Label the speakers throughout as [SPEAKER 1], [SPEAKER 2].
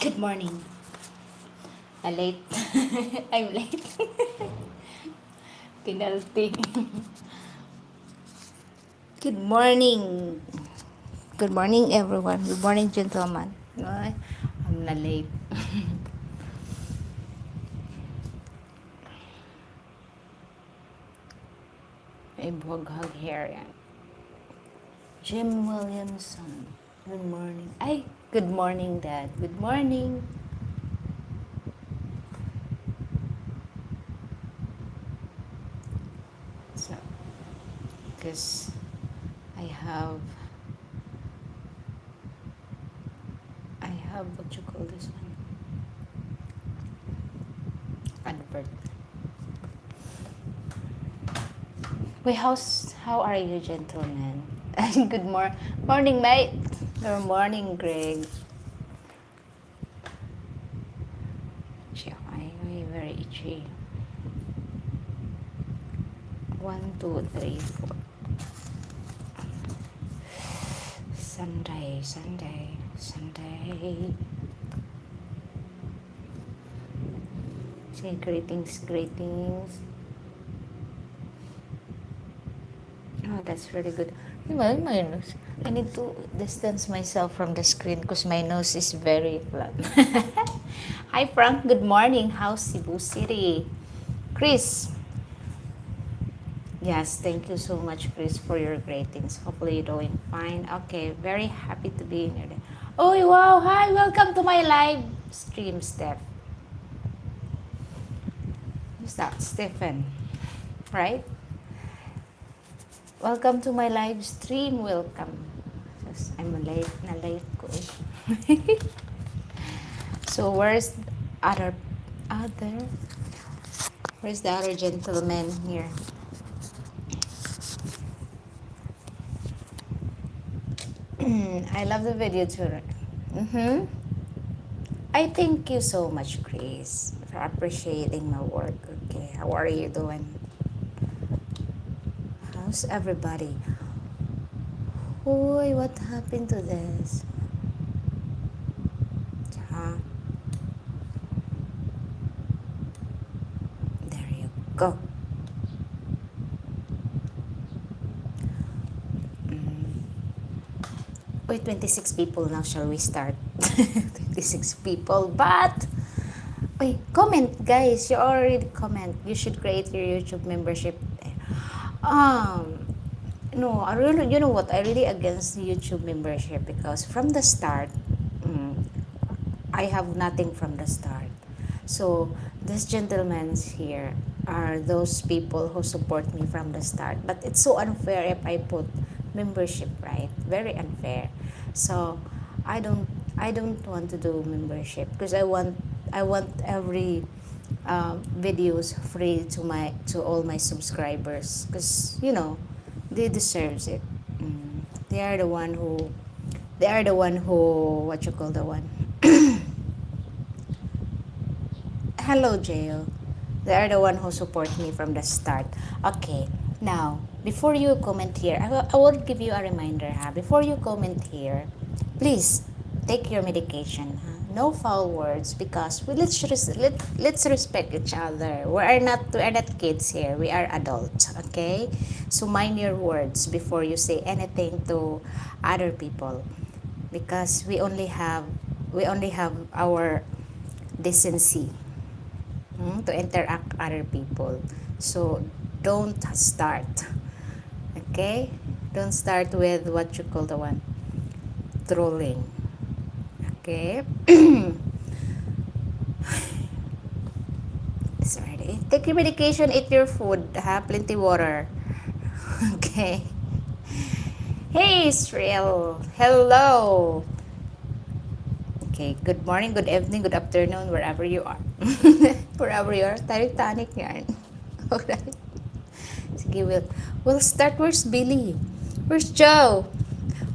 [SPEAKER 1] Good morning. Late. I'm late. Penalty. Good morning. Good morning, everyone. Good morning, gentlemen. Ay, I'm na late. May buhaghag hair yan. Jim Williamson. Good morning. Ay, good morning, Dad. Good morning. So, because I have what you call this one? Advert. Wait, how are you, gentlemen? Good morning, mate. Good morning, Greg. Siya, ay, very itchy. 1, 2, 3, 4. Sunday. Say greetings. Oh, that's really good. My nose. I need to distance myself from the screen because my nose is very flat. Hi, Frank. Good morning. How's Cebu City? Chris. Yes, thank you so much, Chris, for your greetings. Hopefully you're doing fine. Okay, very happy to be in here. Oh, wow. Hi, welcome to my live stream, Steph. Who's that? Stephen, right? Welcome to my live stream. Welcome. I'm na late ko eh. So, where's other, where's the other gentleman here? I love the video too. I thank you so much, Chris, for appreciating my work. Okay, how are you doing? How's everybody? Uy, what happened to this? Huh? There you go. Wait, 26 people now. Shall we start? 26 people, but wait, comment, guys. You already comment. You should create your YouTube membership. No, I really, you know what? I really against YouTube membership because from the start, I have nothing from the start. So these gentlemen here are those people who support me from the start. But it's so unfair if I put membership, right? Very unfair. So I don't want to do membership because I want every videos free to all my subscribers because they deserves it. They are the one who what you call the one. Hello, Jayo. They are the one who support me from the start. Okay, now before you comment here, I will give you a reminder. Before you comment here, please take your medication. No foul words because let's respect each other. We're not kids here. We are adults. Okay, so mind your words before you say anything to other people because we only have our decency to interact other people. So don't start. Okay? Don't start with what you call the one trolling. Okay? Sorry. Take your medication, eat your food, plenty water. Okay. Hey, Israel. Hello. Okay, good morning, good evening, good afternoon, wherever you are. Wherever you are, Titanic yan. Alright. Sige, we'll start. Where's Billy? Where's Joe?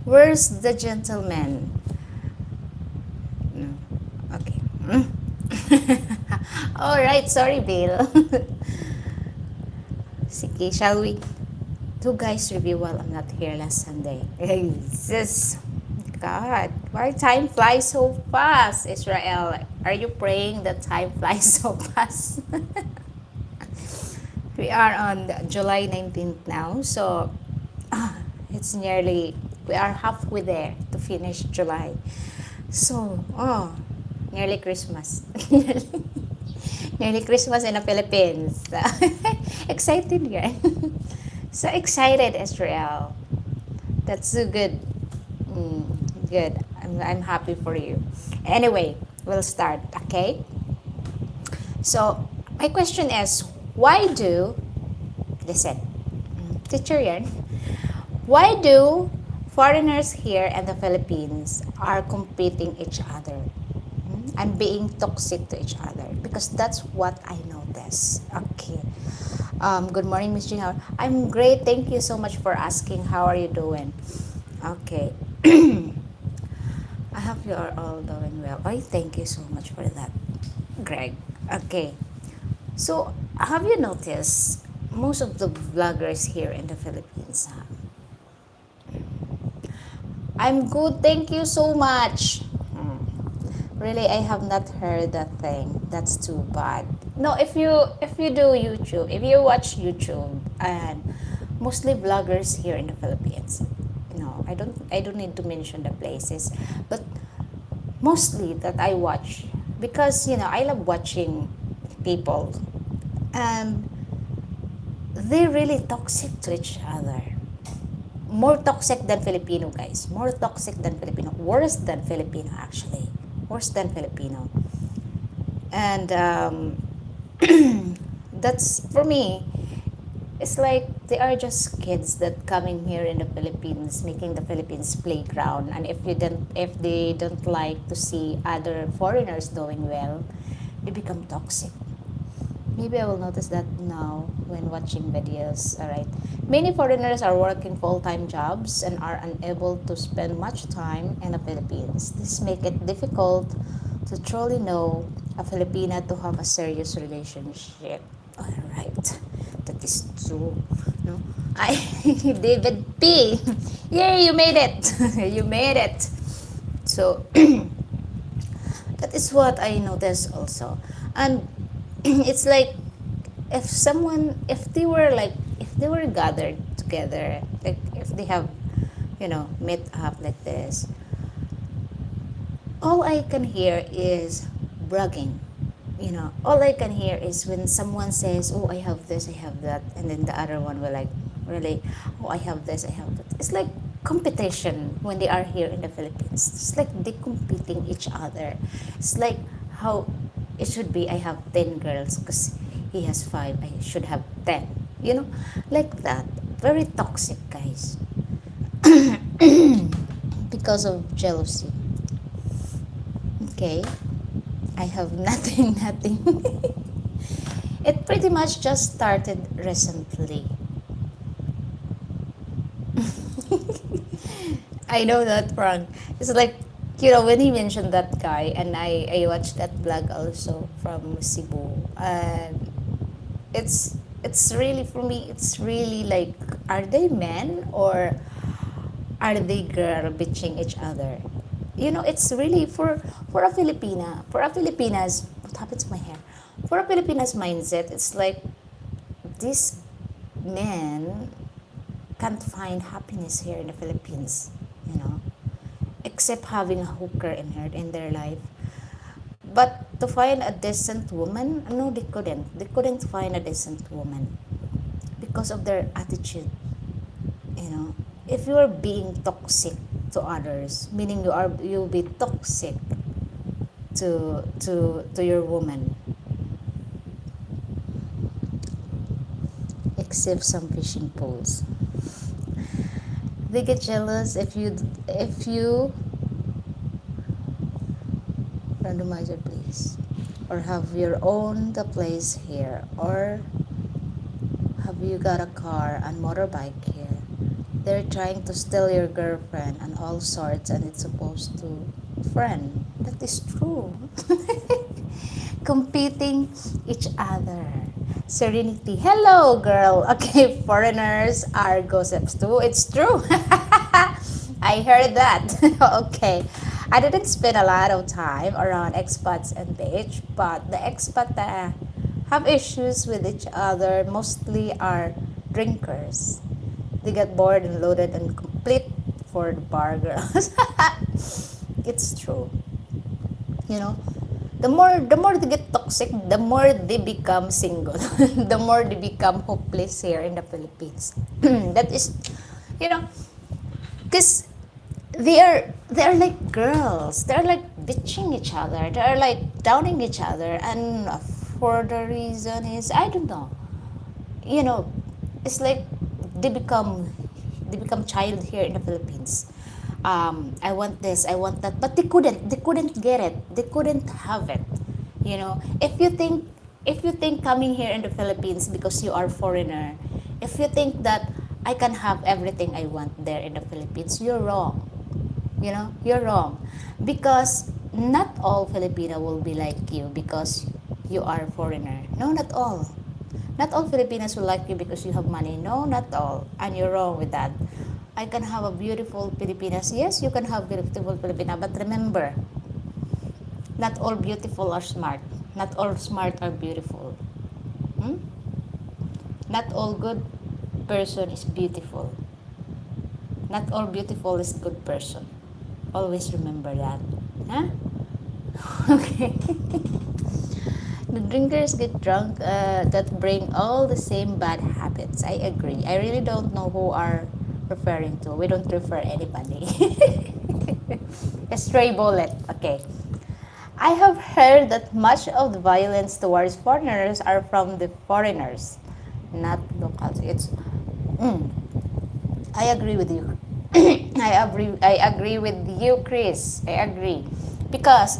[SPEAKER 1] Where's the gentleman? Okay. Alright, sorry, Bill. Sige, shall we? 2 guys review while I'm not here last Sunday. Jesus. God, why time flies so fast, Israel? Are you praying that time flies so fast? We are on July 19th now, so it's nearly, we are halfway there to finish July. So, nearly Christmas. Nearly Christmas in the Philippines. Excited, right? So excited, Israel. That's so good. Mm, good. I'm happy for you. Anyway, we'll start, okay? So, my question is, why do, listen, teacher yan, why do foreigners here in the Philippines are competing each other and being toxic to each other? Because that's what I notice. Okay. Good morning, Miss Jing. I'm great. Thank you so much for asking. How are you doing? Okay. I hope you are all doing well. Oh, thank you so much for that, Greg. Okay. So, have you noticed most of the vloggers here in the Philippines? I'm good, thank you so much. Really, I have not heard that thing. That's too bad. No, if you do YouTube, if you watch YouTube, and mostly vloggers here in the Philippines. No, I don't need to mention the places, but mostly that I watch, because I love watching people, and they're really toxic to each other. More toxic than Filipino, guys. More toxic than Filipino. Worse than Filipino, actually. Worse than Filipino. And that's, for me, it's like they are just kids that coming here in the Philippines, making the Philippines playground. And if they don't like to see other foreigners doing well, they become toxic. Maybe I will notice that now when watching videos. Alright. Many foreigners are working full-time jobs and are unable to spend much time in the Philippines. This makes it difficult to truly know a Filipina to have a serious relationship. Alright. That is true. No? I David P. Yay, you made it. You made it. So that is what I noticed also. And it's like, if they were gathered together, like if they have met up like this, all I can hear is bragging. All I can hear is when someone says, oh, I have this, I have that, and then the other one will like, really, oh, I have this, I have that. It's like competition when they are here in the Philippines. It's like they competing each other. It's like how it should be. I have 10 girls because he has 5, I should have 10. Like that. Very toxic, guys. Because of jealousy. Okay. I have nothing, nothing. It pretty much just started recently. I know that, Frank. It's like, when he mentioned that guy, and I watched that vlog also from Cebu, and it's really, for me, it's really like, are they men or are they girl bitching each other? It's really for a Filipina's, what happened to my hair? For a Filipina's mindset, it's like these men can't find happiness here in the Philippines, except having a hooker in their life. But to find a decent woman, no, they couldn't. They couldn't find a decent woman because of their attitude. If you are being toxic to others, meaning you'll be toxic to your woman, except some fishing poles. They get jealous if you randomize your place, or have your own the place here, or have you got a car and motorbike here. They're trying to steal your girlfriend and all sorts, and it's supposed to friend. That is true. Competing each other. Serenity. Hello, girl. Okay, foreigners are gossips too. It's true. I heard that. Okay. I didn't spend a lot of time around expats and beach, but the expats that have issues with each other mostly are drinkers. They get bored and loaded and complete for the bar girls. It's true. You know, the more they get toxic, the more they become single. The more they become hopeless here in the Philippines. That is, you know, because they are like girls. They're like bitching each other. They're like downing each other, and for the reason is I don't know. You know, it's like they become they become child here in the Philippines. I want this, I want that, but they couldn't get it. They couldn't have it. You know, if you think coming here in the Philippines because you are foreigner, if you think that I can have everything I want there in the Philippines, you're wrong. You know, you're wrong. Because not all Filipino will be like you because you are foreigner. No, not all. Not all Filipinos will like you because you have money. No, not all. And you're wrong with that. I can have a beautiful Filipinas. Yes, you can have beautiful Filipina. But remember, not all beautiful are smart. Not all smart are beautiful. Hmm? Not all good person is beautiful. Not all beautiful is good person. Always remember that. Huh? Okay. The drinkers get drunk that bring all the same bad habits. I agree. I really don't know who are referring to. We don't refer anybody. A stray bullet. Okay. I have heard that much of the violence towards foreigners are from the foreigners, not locals. Mm, I agree with you. I agree with you, Chris. I agree because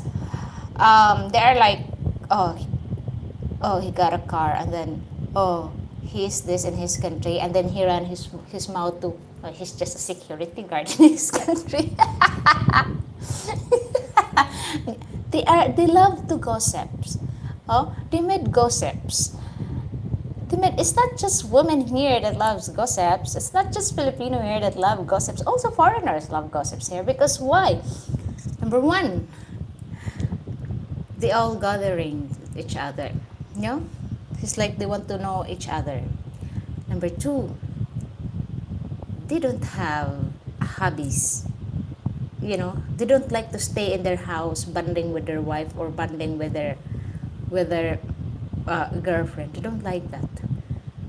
[SPEAKER 1] they are like, oh, oh, he got a car, and then, oh, he's this in his country, and then he ran his mouth to, oh, he's just a security guard in his country. They love to gossips. Oh, they made gossips. It's not just women here that loves gossips. It's not just Filipino here that love gossips. Also foreigners love gossips here because why? Number one, they all gathering with each other. You know? It's like they want to know each other. Number two, they don't have hobbies. You know, they don't like to stay in their house bonding with their wife or bonding with their girlfriend. They don't like that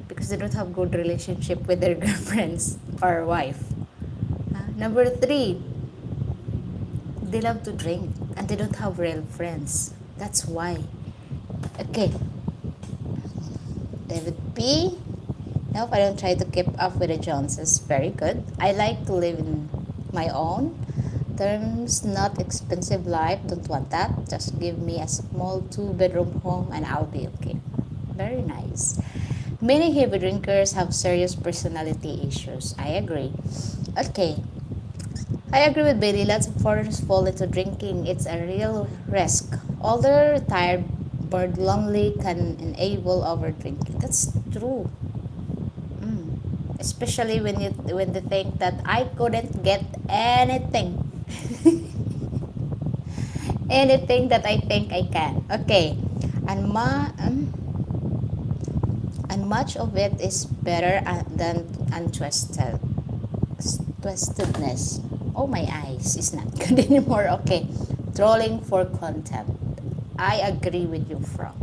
[SPEAKER 1] because they don't have good relationship with their girlfriends or wife. Number three, they love to drink and they don't have real friends. That's why. Okay, David P. Nope, I don't try to keep up with the Joneses. Very good. I like to live in my own terms, not expensive life. Don't want that. Just give me a small 2-bedroom home and I'll be okay. Very nice. Many heavy drinkers have serious personality issues. I agree. Okay. I agree with Bailey. Lots of foreigners fall into drinking. It's a real risk. Older, retired, bored, lonely can enable over drinking. That's true. Especially when they think that I couldn't get anything. Anything that I think I can. Okay. And and much of it is better than twistedness. Oh, my eyes is not good anymore. Okay. Trolling for content. I agree with you, Frank.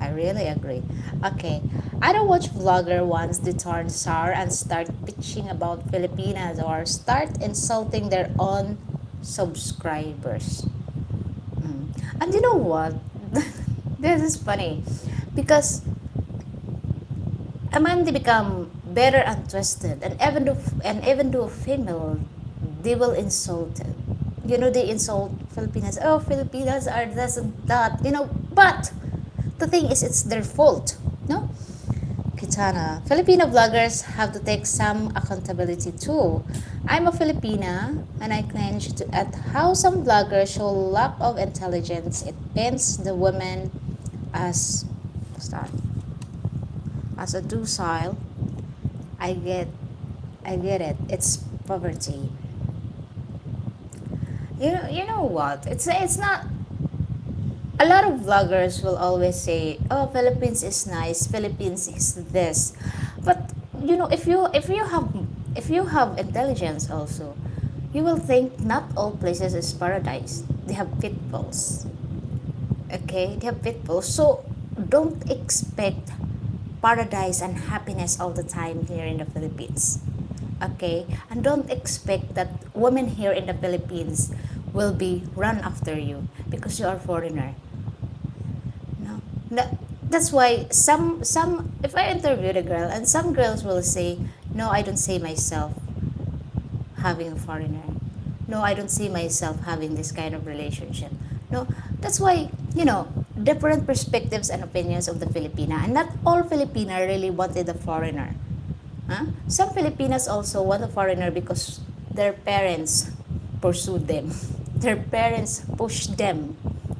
[SPEAKER 1] I really agree. Okay. I don't watch vlogger once they turn sour and start bitching about Filipinas or start insulting their own subscribers. And you know what? This is funny because a man they become better and twisted, and even though female, they will insult it. You know, they insult Filipinas. Oh, Filipinas are this and that. You know, but the thing is, it's their fault. No, Kitana. Filipino vloggers have to take some accountability too. I'm a Filipina and I cringe at how some vloggers show lack of intelligence. It paints the women as as a docile. I get it. It's poverty. You know what? It's not. A lot of vloggers will always say, "Oh, Philippines is nice. Philippines is this," but you know, if you have intelligence also, you will think not all places is paradise. They have pitfalls. Okay, they have pitfalls. So don't expect paradise and happiness all the time here in the Philippines. Okay, and don't expect that women here in the Philippines will be run after you because you are foreigner. No, that's why some if I interviewed a girl and some girls will say, no, I don't see myself having a foreigner. No, I don't see myself having this kind of relationship. No, that's why, you know, different perspectives and opinions of the Filipina, and not all Filipina really wanted a foreigner. Huh? Some Filipinas also want a foreigner because their parents pursued them. Their parents pushed them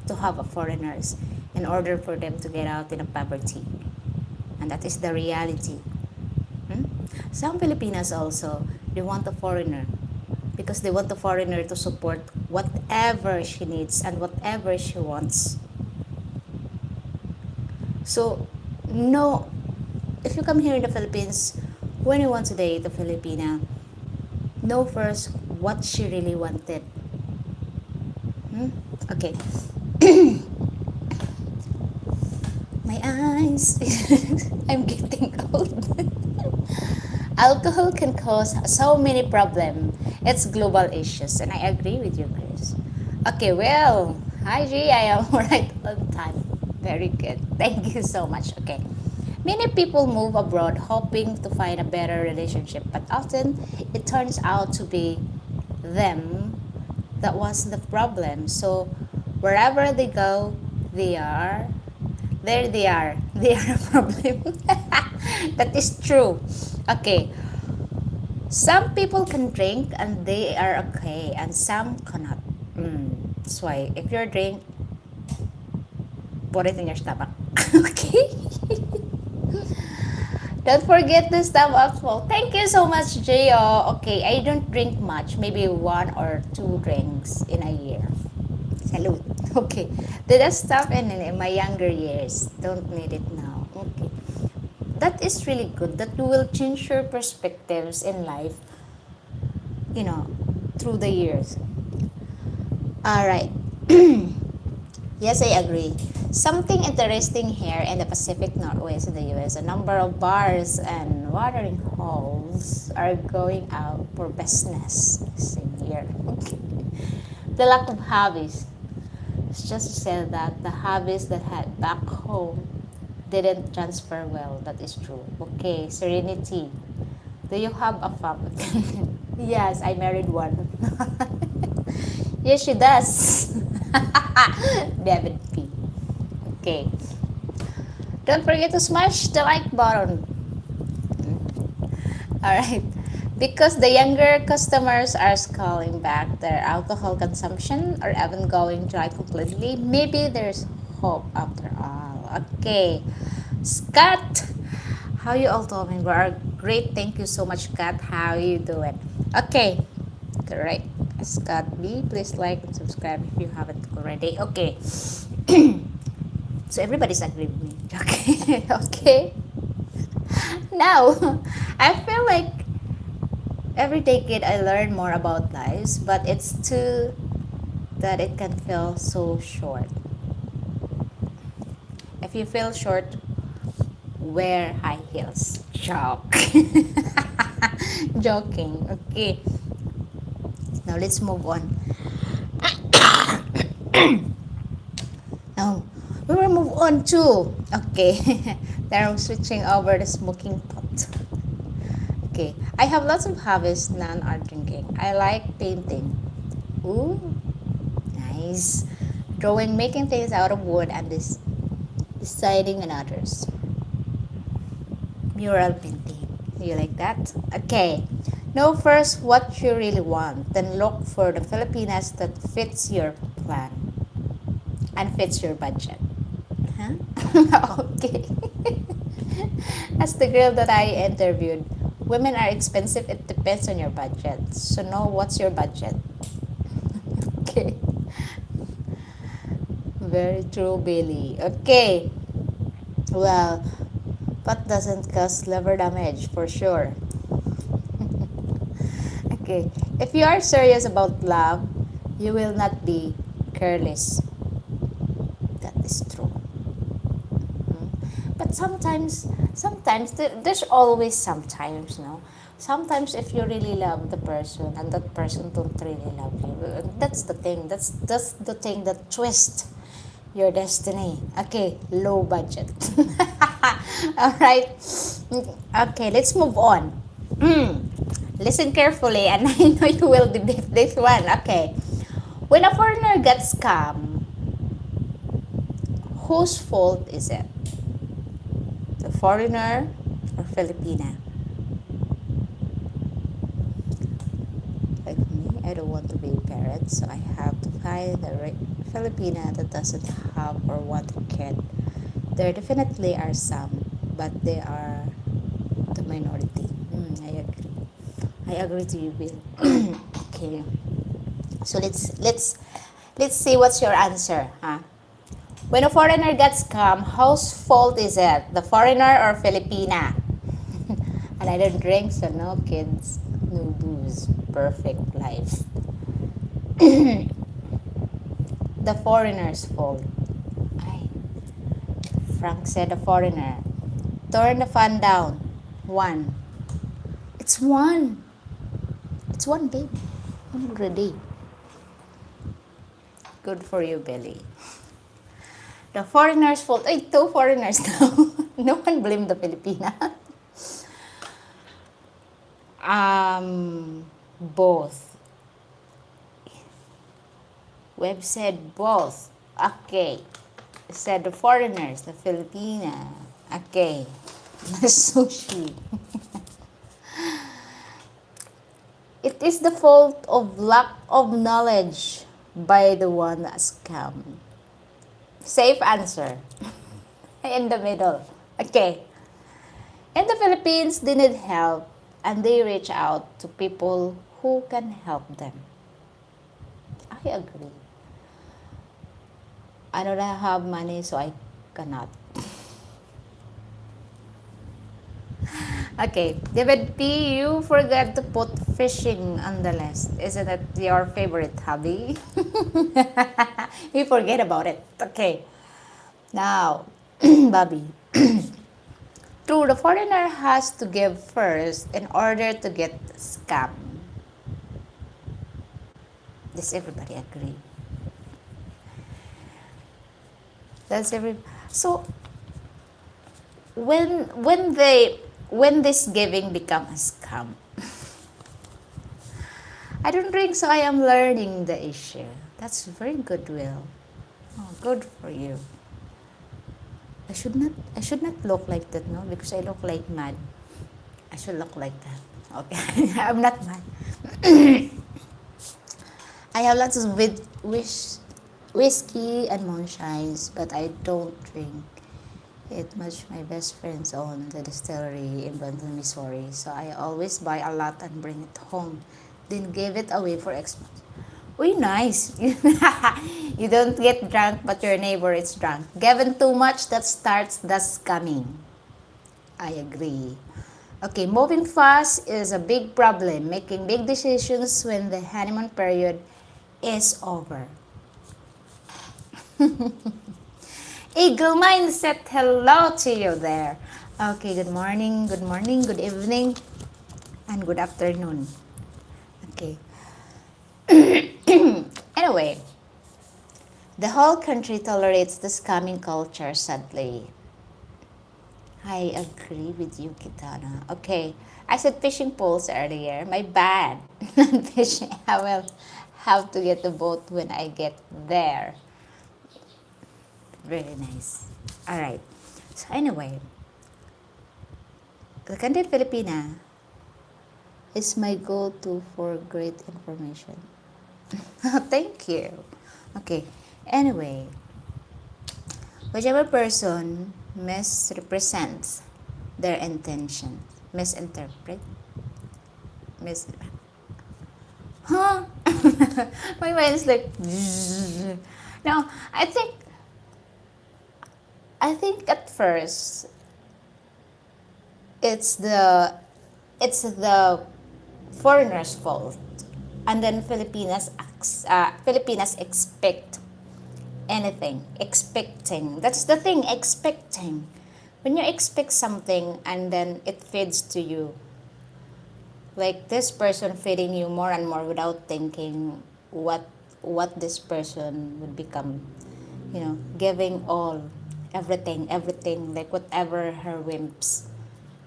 [SPEAKER 1] to have a foreigners in order for them to get out in a poverty. And that is the reality. Hmm? Some Filipinas also, they want a foreigner because they want the foreigner to support whatever she needs and whatever she wants. So, no, if you come here in the Philippines, when you want to date a Filipina, know first what she really wanted. Hmm? Okay. My eyes. I'm getting old. Alcohol can cause so many problems. It's global issues, and I agree with you, Chris. Okay, well, hi G, I am right on time. Very good. Thank you so much. Okay. Many people move abroad hoping to find a better relationship, but often it turns out to be them that was the problem. So wherever they go, they are there they are. They are a problem. That is true. Okay. Some people can drink and they are okay, and some cannot. That's why if you're drink, put it in your stomach. Okay. Don't forget to stop up full. Thank you so much, Jo. Okay, I don't drink much. Maybe one or two drinks in a year. Salute. Okay. Did I stop in my younger years? Don't need it now. Okay. That is really good. That you will change your perspectives in life, you know, through the years. All right. Yes, I agree. Something interesting here in the Pacific Northwest in the US, a number of bars and watering holes are going out for business same year. The lack of hobbies. It's just said that the hobbies that had back home didn't transfer well. That is true. Okay, Serenity. Do you have a family? Yes, I married one. Yes, she does. David P. Okay. Don't forget to smash the like button. Alright. Because the younger customers are scaling back their alcohol consumption or even going dry completely, maybe there's hope after all. Okay. Scott, how you all doing? We are great. Thank you so much, Scott. How you doing? Okay. Correct. Scott B, please like and subscribe if you haven't already. Okay. So everybody's agree with me. Okay. Okay. Now, I feel like every decade I learn more about lives, but it's too that it can feel so short. If you feel short, wear high heels. Joke. Joking. Okay. Now let's move on. Now we will move on to Then I'm switching over the smoking pot. Okay. I have lots of hobbies, none are drinking. I like painting. Ooh, nice. Drawing, making things out of wood, and deciding on others. Mural painting. You like that? Okay. Know first what you really want, then look for the Filipinas that fits your plan and fits your budget. Huh? Okay. As the girl that I interviewed, women are expensive. It depends on your budget. So know what's your budget. Okay. Very true, Billy. Okay. Well, pot doesn't cause liver damage for sure. Okay. If you are serious about love, you will not be careless. That is true. But sometimes there's always sometimes, no. Sometimes if you really love the person and that person don't really love you, that's the thing. That's the thing that twists your destiny. Okay, low budget. All right. Okay, let's move on. Listen carefully, and I know you will debate this one. Okay. When a foreigner gets scammed, whose fault is it? The foreigner or Filipina? Like me, I don't want to be a parent, so I have to find a Filipina that doesn't have or want a kid. There definitely are some, but they are the minority. I agree. I agree to you, Bill. Okay. So let's see what's your answer, huh? When a foreigner gets scammed, whose fault is it? The foreigner or Filipina? And I don't drink, so no kids, no booze. Perfect life. The foreigner's fault. Ay, Frank said the foreigner. Turn the fan down. One. It's one. It's one, babe. Already. Good for you, Billy. The foreigner's fault. Ay, two foreigners now. No one blamed the Filipina. Both. We've said both. Okay. Said the foreigners, the Filipina. Okay. The sushi. It is the fault of lack of knowledge by the one that scammed. Safe answer. In the middle. Okay. In the Philippines, they need help and they reach out to people who can help them. I agree. I don't have money, so I cannot. Okay, David P., you forgot to put fishing on the list. Isn't it your favorite hobby? You forget about it. Okay. Now, Bobby. True, the foreigner has to give first in order to get scammed. Does everybody agree? Does every so when this giving become a scam? I don't drink, so I am learning the issue. That's very good, Will. Oh, good for you. I should not look like that, no, because I look like mad. I should look like that. Okay, I'm not mad. I have lots of whiskey and moonshines, but I don't drink it much. My best friends own the distillery in Brandon, Missouri, so I always buy a lot and bring it home, then give it away for Xmas. Uy, nice. You don't get drunk, but your neighbor is drunk. Given too much, that starts the scamming. I agree. Okay, moving fast is a big problem. Making big decisions when the honeymoon period is over. Eagle Mindset, hello to you there. Okay, good morning, good evening, and good afternoon. Okay. Anyway, the whole country tolerates the scamming culture, sadly. I agree with you, Kitana. Okay, I said fishing poles earlier. My bad. Not fishing. I will have to get the boat when I get there. Very nice. All right. So anyway, the Candid Filipina is my go-to for great information. Thank you. Okay. Anyway, whichever person misrepresents their intentions, misinterpret, huh? My mind is like, no, I think, at first, it's the, foreigner's fault. And then Filipinas expect anything. Expecting. That's the thing, expecting. When you expect something and then it feeds to you, like this person feeding you more and more without thinking what this person would become, giving all, everything, like whatever her whims,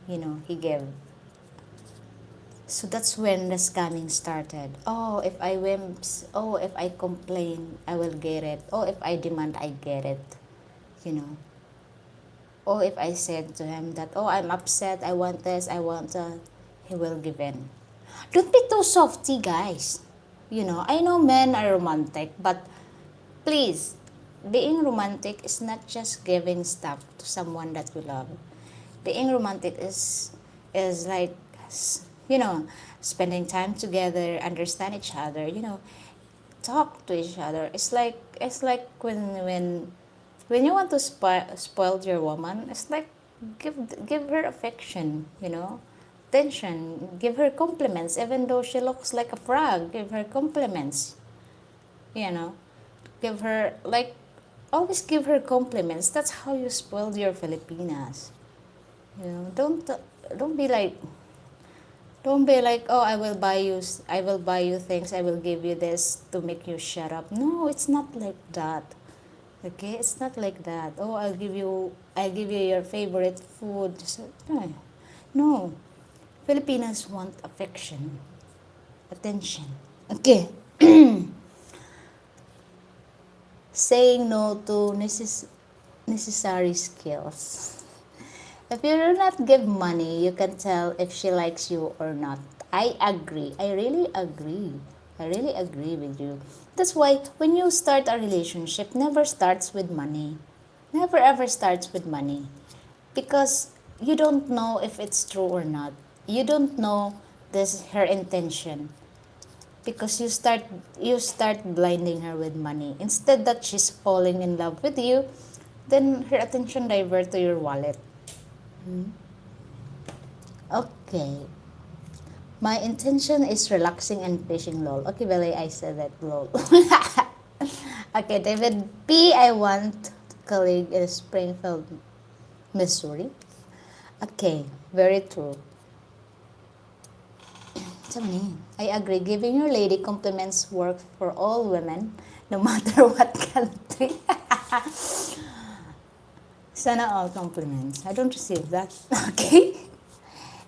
[SPEAKER 1] he gave. So that's when the scamming started. Oh, if I wimps, oh, if I complain, I will get it. Oh, if I demand, I get it. You know. Oh, if I said to him that, oh, I'm upset, I want this, I want that, he will give in. Don't be too softy, guys. I know men are romantic, but please, being romantic is not just giving stuff to someone that you love. Being romantic is like, you know, spending time together, understand each other, talk to each other. It's like when you want to spoil your woman, it's like give give her affection, attention, give her compliments, even though she looks like a frog. Give her compliments, you know, give her like always give her compliments. That's how you spoil your Filipinas. Don't be like oh, I will buy you things, I will give you this to make you shut up. No, it's not like that. Okay, it's not like that. Oh, I'll give you your favorite food. So, no. No. Filipinas want affection, attention. Okay. Saying no to necessary skills. If you do not give money, you can tell if she likes you or not. I agree. I really agree. I really agree with you. That's why when you start a relationship, never starts with money. Never ever starts with money. Because you don't know if it's true or not. You don't know this her intention. Because you start blinding her with money. Instead that she's falling in love with you, then her attention divert to your wallet. Okay. My intention is relaxing and fishing, lol. Okay, Belay, I said that, lol. Okay, David P. I want colleague in Springfield, Missouri. Okay, very true. I agree. Giving your lady compliments works for all women, no matter what country. Sana all compliments. I don't receive that. Okay.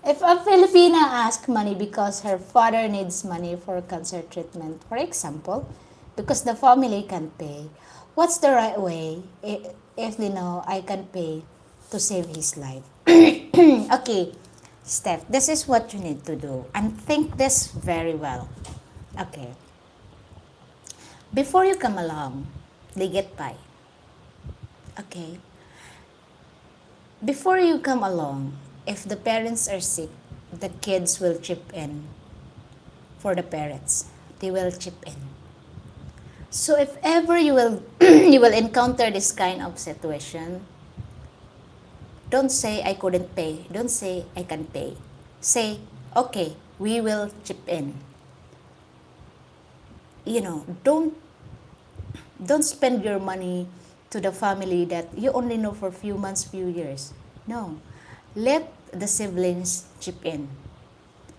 [SPEAKER 1] If a Filipina asks money because her father needs money for cancer treatment, for example, because the family can pay, what's the right way if they know I can pay to save his life? Okay, Steph, this is what you need to do. And think this very well. Okay. Before you come along, they get by. Okay. Before you come along, if the parents are sick, the kids will chip in for the parents. They will chip in. So if ever you will you will encounter this kind of situation, don't say I couldn't pay. Don't say I can pay. Say, okay, we will chip in. Don't spend your money to the family that you only know for few months, few years. No. Let the siblings chip in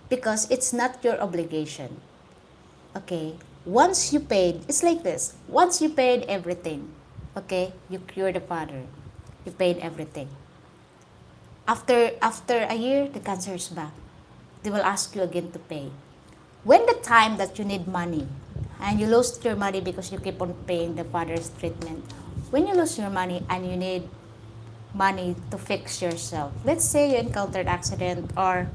[SPEAKER 1] because it's not your obligation. Okay? Once you paid, it's like this. Once you paid everything, okay? You cure the father. You paid everything. After a year, the cancer is back. They will ask you again to pay. When the time that you need money and you lost your money because you keep on paying the father's treatment, when you lose your money and you need money to fix yourself, let's say you encountered accident or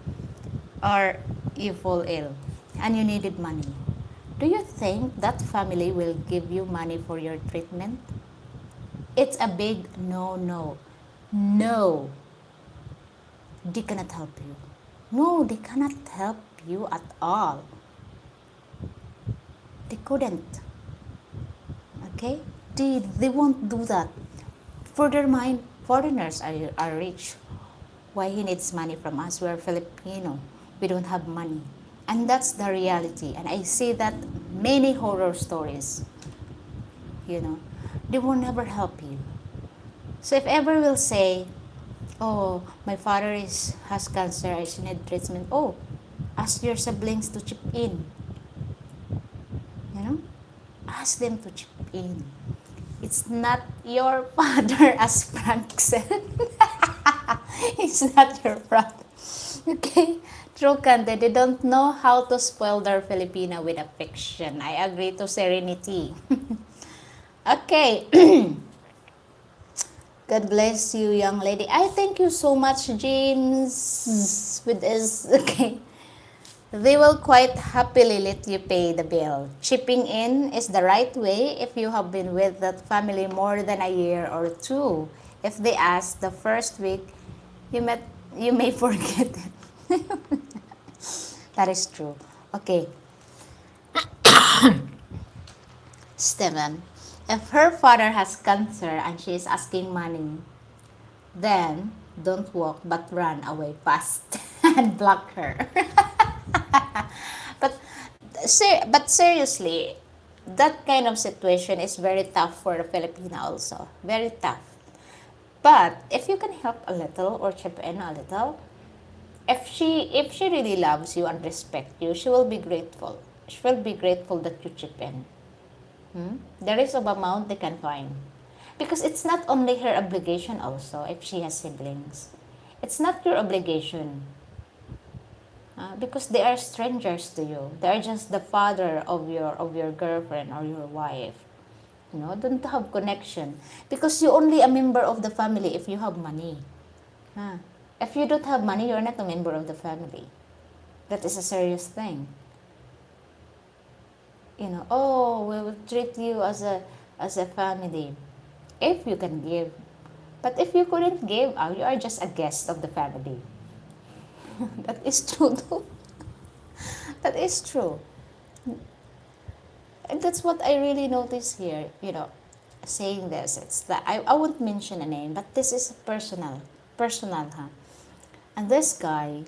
[SPEAKER 1] you fall ill and you needed money, do you think that family will give you money for your treatment? It's a big no. No, they cannot help you. No, they cannot help you at all. They couldn't. Okay? They won't do that. For their mind, foreigners are rich. Why he needs money from us? We're Filipino. We don't have money. And that's the reality. And I see that many horror stories, you know. They will never help you. So if ever will say, oh, my father has cancer, I should need treatment. Oh, ask your siblings to chip in. You know? Ask them to chip in. It's not your father, as Frank said. It's not your father. Okay? True Candid, they don't know how to spoil their Filipina with affection. I agree to Serenity. Okay. God bless you, young lady. I thank you so much, James, with this. Okay. They will quite happily let you pay the bill. Chipping in is the right way if you have been with that family more than a year or two. If they ask the first week, you met you may forget it. That is true. Okay. Steven, if her father has cancer and she is asking money, then don't walk but run away fast and block her. but but seriously, that kind of situation is very tough for the Filipina also. Very tough. But if you can help a little or chip in a little, if she really loves you and respect you, she will be grateful. She will be grateful that you chip in. There is of amount they can find. Because it's not only her obligation also if she has siblings. It's not your obligation. Because they are strangers to you. They are just the father of your girlfriend or your wife. You know, don't have connection. Because you're only a member of the family if you have money. If you don't have money, you're not a member of the family. That is a serious thing. You know, oh, we will treat you as a family if you can give. But if you couldn't give, you are just a guest of the family. That is true though. That is true. And that's what I really notice here, you know, saying this. It's that I won't mention a name, but this is personal, huh? And this guy,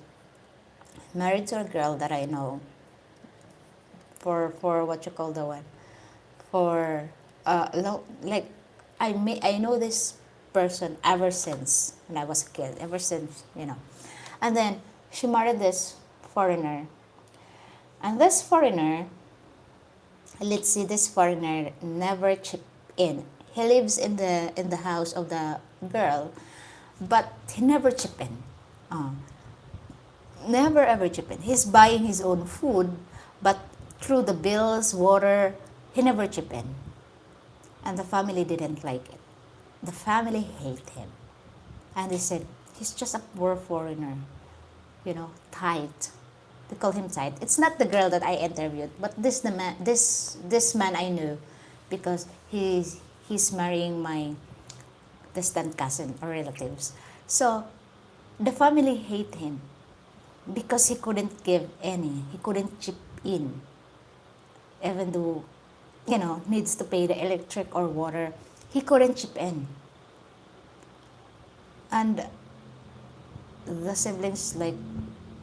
[SPEAKER 1] married to a girl that I know, for what you call the one, for like I know this person ever since when I was a kid, ever since, you know. And then she married this foreigner. And this foreigner, let's see, this foreigner never chipped in. He lives in the house of the girl, but he never chipped in. Never ever chip in. He's buying his own food, but through the bills, water, he never chip in. And the family didn't like it. The family hate him. And they said, he's just a poor foreigner, you know, tight. They call him tight. It's not the girl that I interviewed, but this man I knew, because he's marrying my distant cousin or relatives. So the family hate him because he couldn't give any. He couldn't chip in, even though, you know, needs to pay the electric or water. He couldn't chip in. And the siblings, like,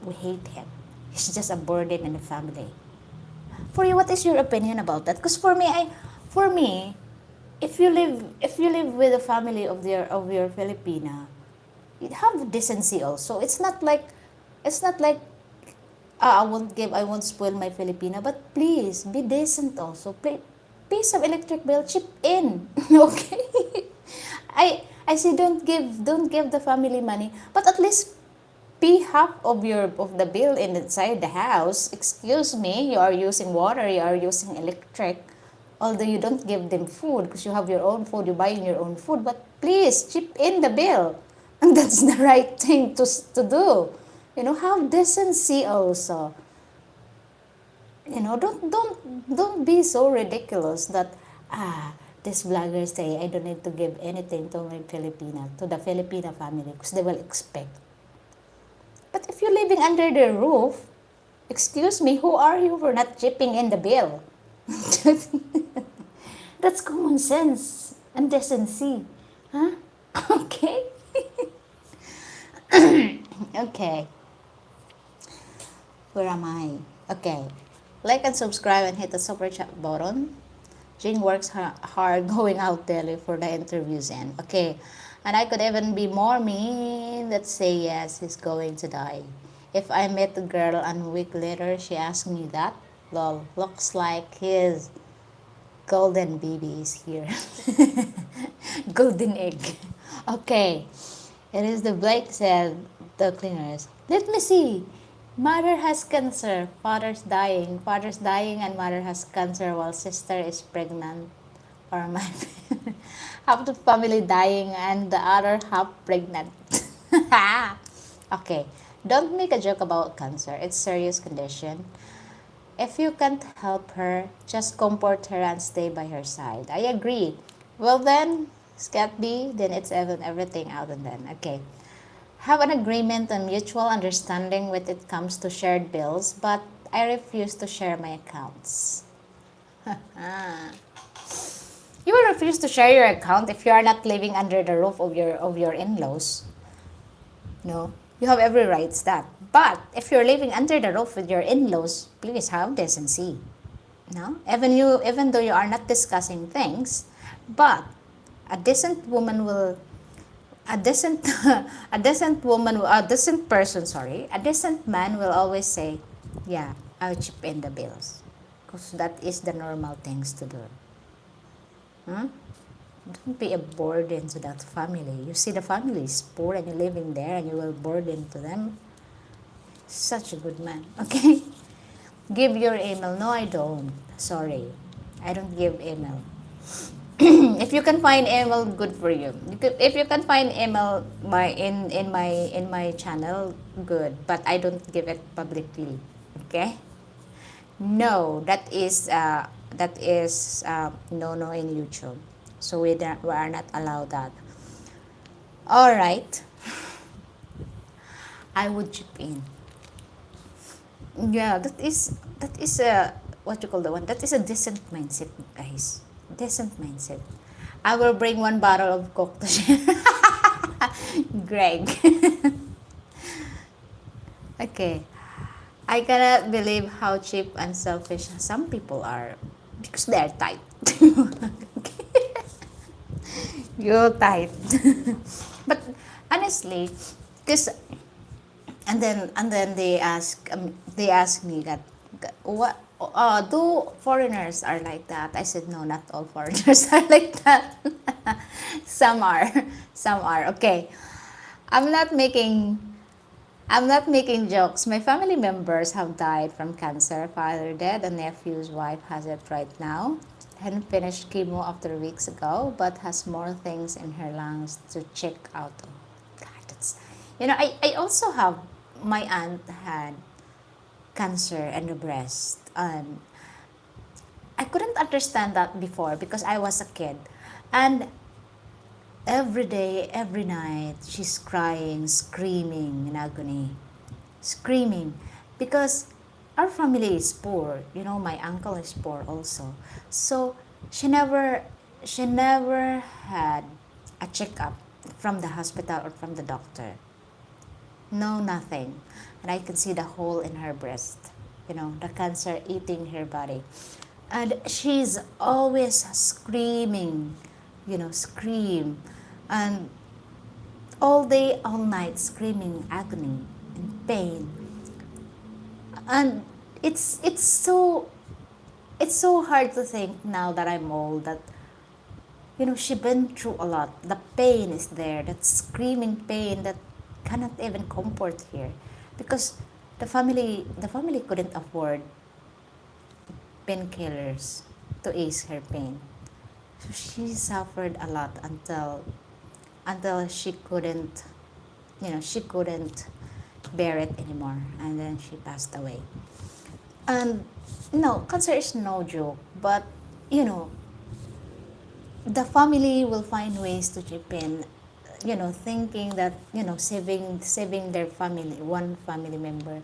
[SPEAKER 1] we hate him. He's just a burden in the family. For you, what is your opinion about that? Because for me, if you live with a family of your Filipina, you have decency also. It's not like I won't spoil my Filipina, but please be decent also. Pay some electric bill, chip in. Okay? I say don't give the family money, but at least pay half of the bill inside the house. Excuse me, you are using water, you are using electric. Although you don't give them food because you have your own food, you're buying your own food, but please chip in the bill. And that's the right thing to do. You know, have decency also. You know, don't be so ridiculous that these vloggers say I don't need to give anything to the Filipina family because they will expect. But if you're living under their roof, excuse me, who are you for not chipping in the bill? That's common sense and decency. Huh? Okay. Okay. Where am I? Okay. Like and subscribe and hit the super chat button. Jane works hard going out daily for the interviews and okay. And I could even be more mean. Let's say yes, he's going to die. If I met the girl and a week later she asked me that, lol, looks like his golden baby is here. Golden egg. Okay. It is the Blake said the cleaners. Let me see. Mother has cancer. Father's dying. Father's dying and mother has cancer while sister is pregnant. Or my half the family dying and the other half pregnant. Okay. Don't make a joke about cancer. It's serious condition. If you can't help her, just comfort her and stay by her side. I agree. Well then, Scat B, then it's everything out and then. Okay. Have an agreement and mutual understanding when it comes to shared bills, but I refuse to share my accounts. You will refuse to share your account if you are not living under the roof of your in-laws. No, you have every rights that. But if you're living under the roof with your in-laws, please have decency. No, even though you are not discussing things, but a decent woman will a decent a decent person, sorry, a decent man will always say, yeah, I'll chip in the bills, because that is the normal things to do. Huh? Don't be a burden to that family. You see the family is poor and you're living there and you will burden to them. Such a good man. Okay. Give your email. No, I don't. Sorry, I don't give email. If you can find email, good for you. If you can find email in my channel, good. But I don't give it publicly. Okay? No, that is no no in YouTube. So we are not allowed that. All right, I would chip in. Yeah, that is a what you call the one. That is a decent mindset, guys. Decent mindset. I will bring one bottle of Coke to share. Greg. Okay. I cannot believe how cheap and selfish some people are because they are tight. You're tight. But honestly, because and then they ask me that what do foreigners are like that? I said no, not all foreigners are like that. Some are, some are. Okay, I'm not making I'm not making jokes. My family members have died from cancer. Father dead, a nephew's wife has it right now. Hadn't finished chemo after weeks ago, but has more things in her lungs to check out. Oh, God, that's I also have my aunt had cancer in the breast, and I couldn't understand that before because I was a kid, and every day, every night, she's crying, screaming in agony, screaming because our family is poor. My uncle is poor also, so she never she never had a checkup from the hospital or from the doctor. No, nothing. And I can see the hole in her breast, the cancer eating her body. And she's always screaming, scream. And all day, all night, screaming agony and pain. And it's so hard to think now that I'm old that she been through a lot. The pain is there, that screaming pain that cannot even comfort here, because the family couldn't afford painkillers to ease her pain. So she suffered a lot until she couldn't bear it anymore, and then she passed away. And no, cancer is no joke, but you know the family will find ways to chip in, thinking that saving their family, one family member.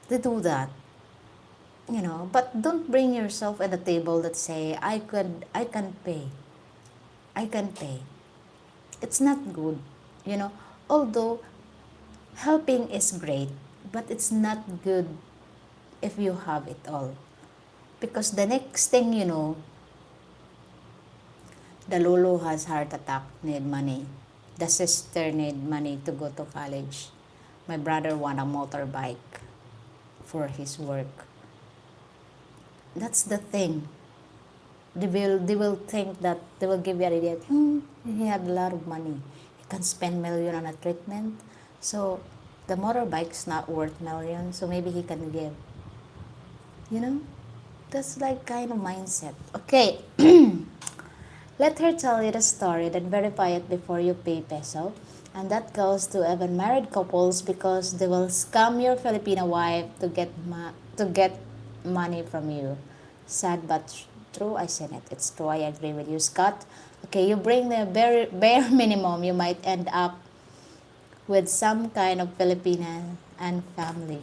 [SPEAKER 1] They do that. But don't bring yourself at the table that say, I can pay, I can pay. It's not good, you know. Although helping is great, but it's not good if you have it all. Because the next thing you know, the lolo has heart attack, need money. The sister need money to go to college. My brother want a motorbike for his work. That's the thing. They will think that they will give you an idea. He had a lot of money. He can spend million on a treatment. So the motorbike's not worth million. So maybe he can give. You know, that's like kind of mindset. Okay, let her tell you the story, then verify it before you pay peso. And that goes to even married couples because they will scam your Filipino wife to get money from you. Sad but true, I said it. It's true, I agree with you, Scott. Okay, you bring the bare minimum, you might end up with some kind of Filipina and family.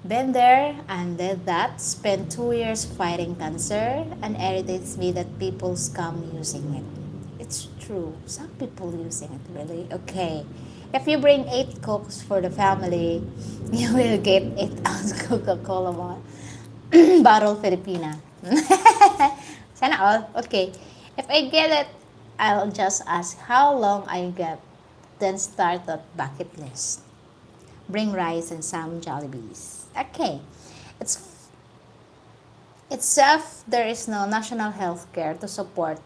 [SPEAKER 1] Been there and did that. Spent 2 years fighting cancer, and irritates me that people scam using it. It's true. Some people using it really. Okay. If you bring 8 cokes for the family, you will get 8 ounce Coca-Cola bottle Filipina. Sana all. Okay. If I get it, I'll just ask how long I get, then start that bucket list. Bring rice and some Jollibees. Okay. It's if there is no national health care to support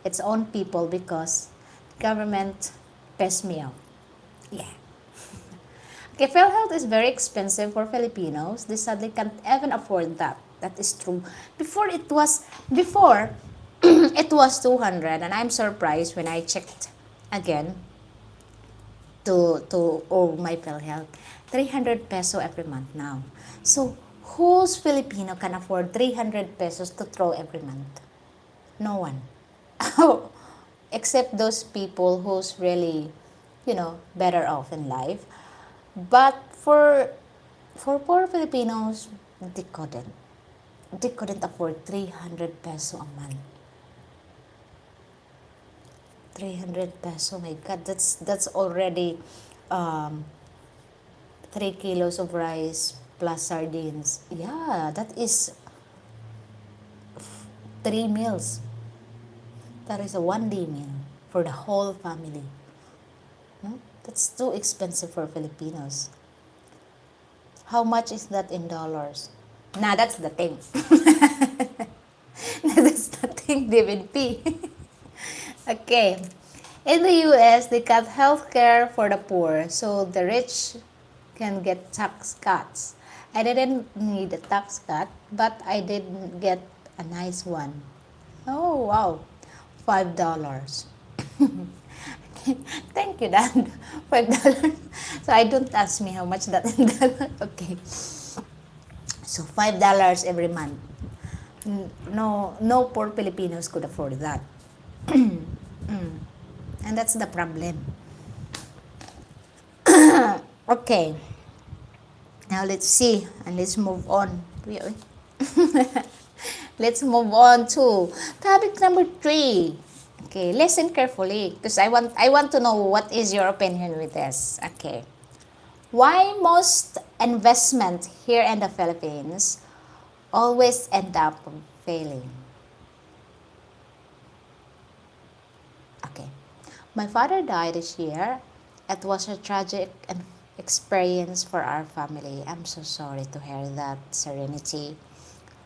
[SPEAKER 1] its own people because government pays me out. Yeah. Okay, PhilHealth is very expensive for Filipinos. They sadly can't even afford that. That is true. Before it was 200, and I'm surprised when I checked again to my PhilHealth. 300 peso every month now. So whose Filipino can afford 300 pesos to throw every month? No one. Except those people who's really, better off in life. But for poor Filipinos, they couldn't. They couldn't afford 300 peso a month. 300 peso, my God, that's already 3 kilos of rice plus sardines. Yeah, that is 3 meals. That is a 1 day meal for the whole family. No? That's too expensive for Filipinos. How much is that in dollars? Nah, that's the thing. That's the thing, David P. Okay. In the US, they cut healthcare for the poor, so the rich can get tax cuts. I didn't need a tax cut, but I did get a nice one. Oh, wow. $5. Thank you, Dad. $5. So I don't ask me how much that in dollars. Okay. So $5 every month. No poor Filipinos could afford that. And that's the problem. Okay. Now let's see and let's move on. Let's move on to topic number 3. Okay, listen carefully because I want to know what is your opinion with this. Okay. Why most investment here in the Philippines always end up failing? Okay. My father died this year. It was a tragic experience for our family. I'm so sorry to hear that, Serenity.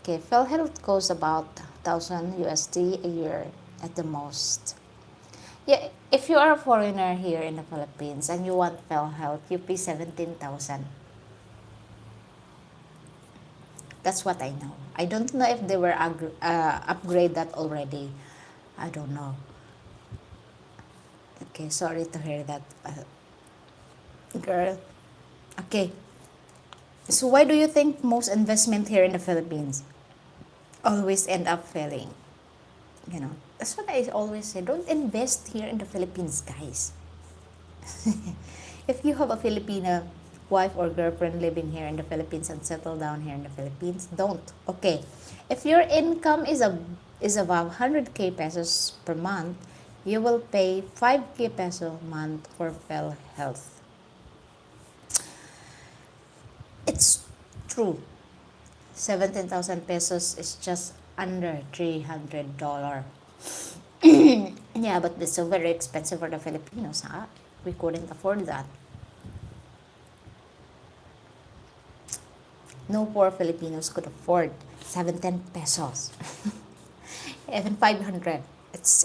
[SPEAKER 1] Okay, PhilHealth costs about 1,000 USD a year at the most. Yeah, if you are a foreigner here in the Philippines and you want PhilHealth, you pay 17,000. That's what I know. I don't know if they were upgrade that already. I don't know. Okay, sorry to hear that, girl. Okay. So why do you think most investment here in the Philippines always end up failing? That's what I always say. Don't invest here in the Philippines, guys. If you have a Filipina wife or girlfriend living here in the Philippines and settle down here in the Philippines, don't. Okay. If your income is above 100k pesos per month, you will pay 5k peso a month for health. It's true. 17,000 pesos is just under $300. Yeah, but it's so very expensive for the Filipinos, huh? We couldn't afford that. No poor Filipinos could afford 17 pesos. Even 500. It's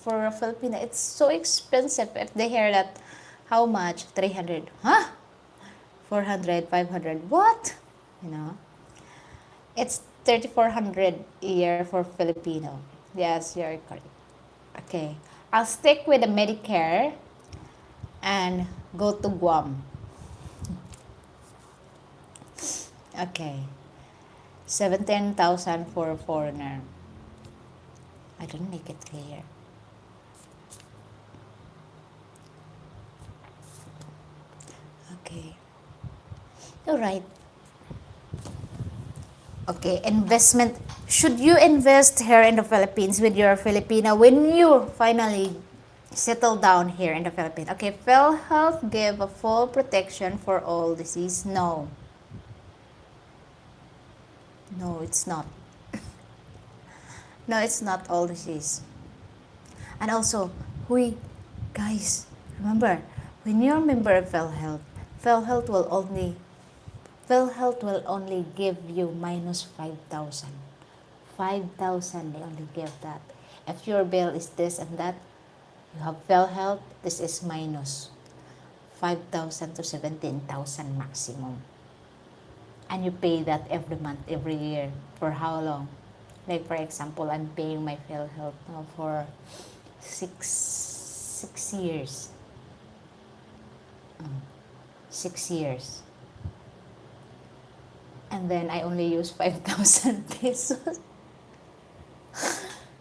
[SPEAKER 1] for a Filipino, it's so expensive. If they hear that, how much? 300. Huh? 400, 500. What? You know? It's 3,400 a year for Filipino. Yes, you're correct. Okay. I'll stick with the Medicare and go to Guam. Okay. 17,000 for a foreigner. I don't make it clear. Okay. All right. Okay, investment. Should you invest here in the Philippines with your Filipino when you finally settle down here in the Philippines? Okay, PhilHealth give a full protection for all disease. No. No, it's not. No, it's not all disease. And also, we, guys, remember, when you're a member of PhilHealth will only give you minus 5,000. 5,000, they only give that. If your bill is this and that, you have PhilHealth, this is minus 5,000 to 17,000 maximum. And you pay that every month, every year. For how long? Like for example, I'm paying my PhilHealth now for six years. 6 years. And then I only use 5,000 pesos.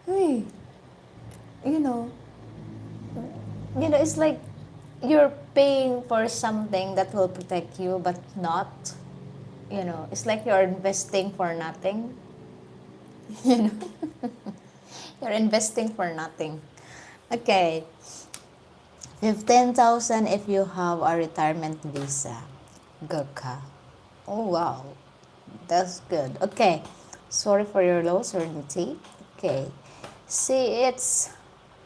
[SPEAKER 1] Hey, you know, it's like you're paying for something that will protect you, but not. It's like you're investing for nothing. You know, you're investing for nothing. Okay, 15,000 if you have a retirement visa. Gurkha. Oh wow, that's good. Okay, sorry for your low serenity. Okay, see, it's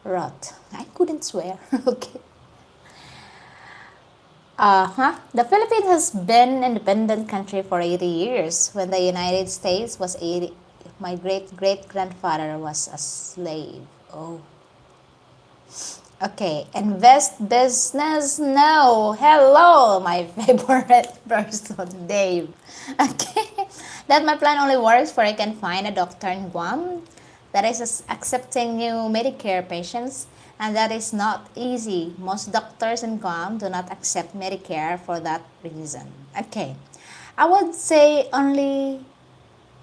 [SPEAKER 1] rot. I couldn't swear. Okay. The Philippines has been an independent country for 80 years. When the United States was 80, my great-great-grandfather was a slave. Oh. Okay, invest business? No. Hello, my favorite person, Dave. Okay, that my plan only works for I can find a doctor in Guam that is accepting new Medicare patients, and that is not easy. Most doctors in Guam do not accept Medicare for that reason. Okay, I would say only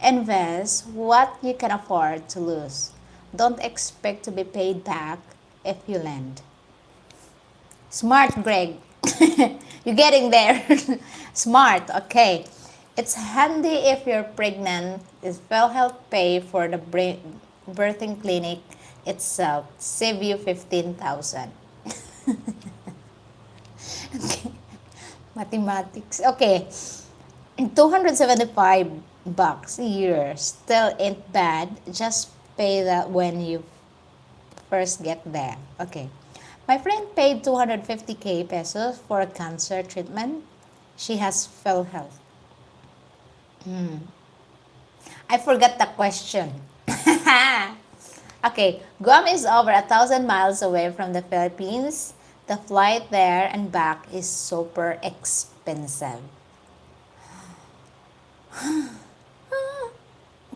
[SPEAKER 1] invest what you can afford to lose. Don't expect to be paid back if you lend. Smart, Greg. You're getting there. Smart, okay. It's handy if you're pregnant. Is PhilHealth pay for the birthing clinic itself? Save you 15,000. Okay. Mathematics. Okay. 275 bucks a year still ain't bad. Just pay that when you first get there. Okay. My friend paid 250k pesos for a cancer treatment. She has PhilHealth. I forgot the question. Okay, Guam is over 1,000 miles away from the Philippines. The flight there and back is super expensive.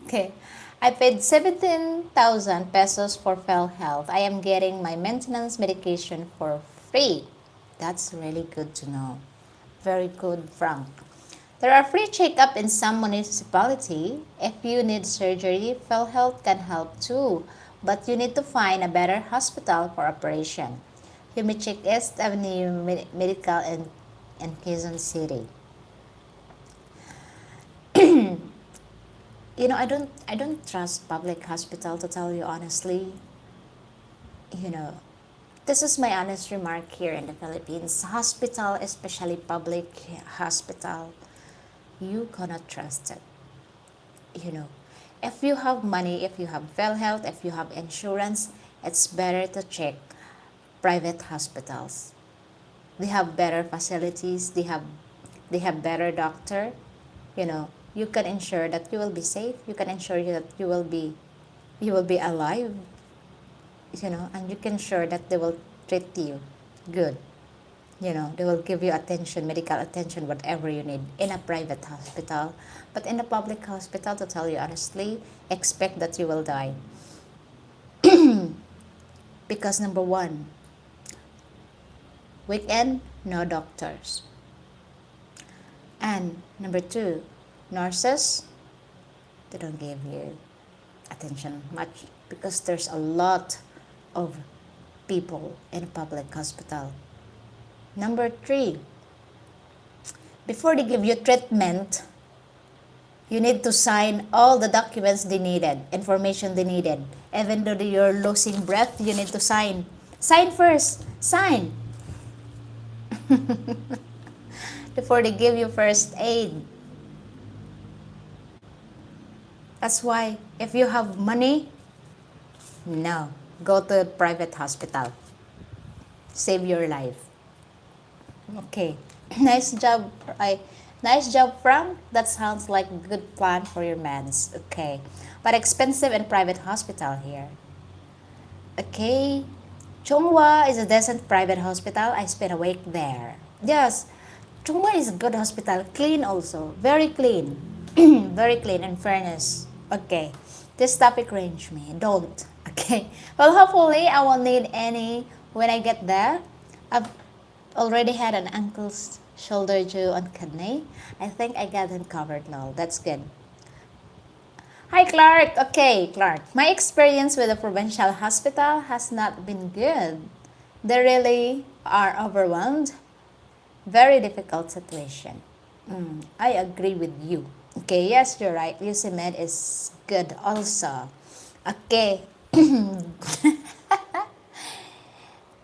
[SPEAKER 1] Okay, I paid 17,000 pesos for PhilHealth. I am getting my maintenance medication for free. That's really good to know. Very good, Frank. There are free checkup in some municipality. If you need surgery, PhilHealth can help too. But you need to find a better hospital for operation. You may check East Avenue Medical in in Quezon City. I don't trust public hospital, to tell you honestly. You know, this is my honest remark here in the Philippines. Hospital, especially public hospital, you cannot trust it. You know, if you have money, if you have well health, if you have insurance, it's better to check private hospitals. They have better facilities, they have better doctor. You can ensure that you will be safe, you can ensure that you will be alive, and you can ensure that they will treat you good. They will give you attention, medical attention, whatever you need in a private hospital. But in a public hospital, to tell you honestly, expect that you will die. Because number one, weekend, no doctors. And number two, nurses, they don't give you attention much because there's a lot of people in a public hospital. Number three, before they give you treatment, you need to sign all the documents they needed, information they needed. Even though you're losing breath, you need to sign. Sign first. Sign. Before they give you first aid. That's why if you have money, no, go to a private hospital. Save your life. Okay. Nice job. Nice job, Frank. That sounds like a good plan for your meds. Okay. But expensive in private hospital here. Okay. Chonghua is a decent private hospital. I spent a week there. Yes, Chonghua is a good hospital. Clean also. Very clean. Very clean, in fairness. Okay. This topic range me. Don't. Okay. Well, hopefully I won't need any when I get there. I've already had an ankle's shoulder due on kidney. I think I got it covered now. That's good. Hi, Clark. Okay, Clark. My experience with the provincial hospital has not been good. They really are overwhelmed. Very difficult situation. I agree with you. Okay, yes, you're right. UCMed is good also. Okay.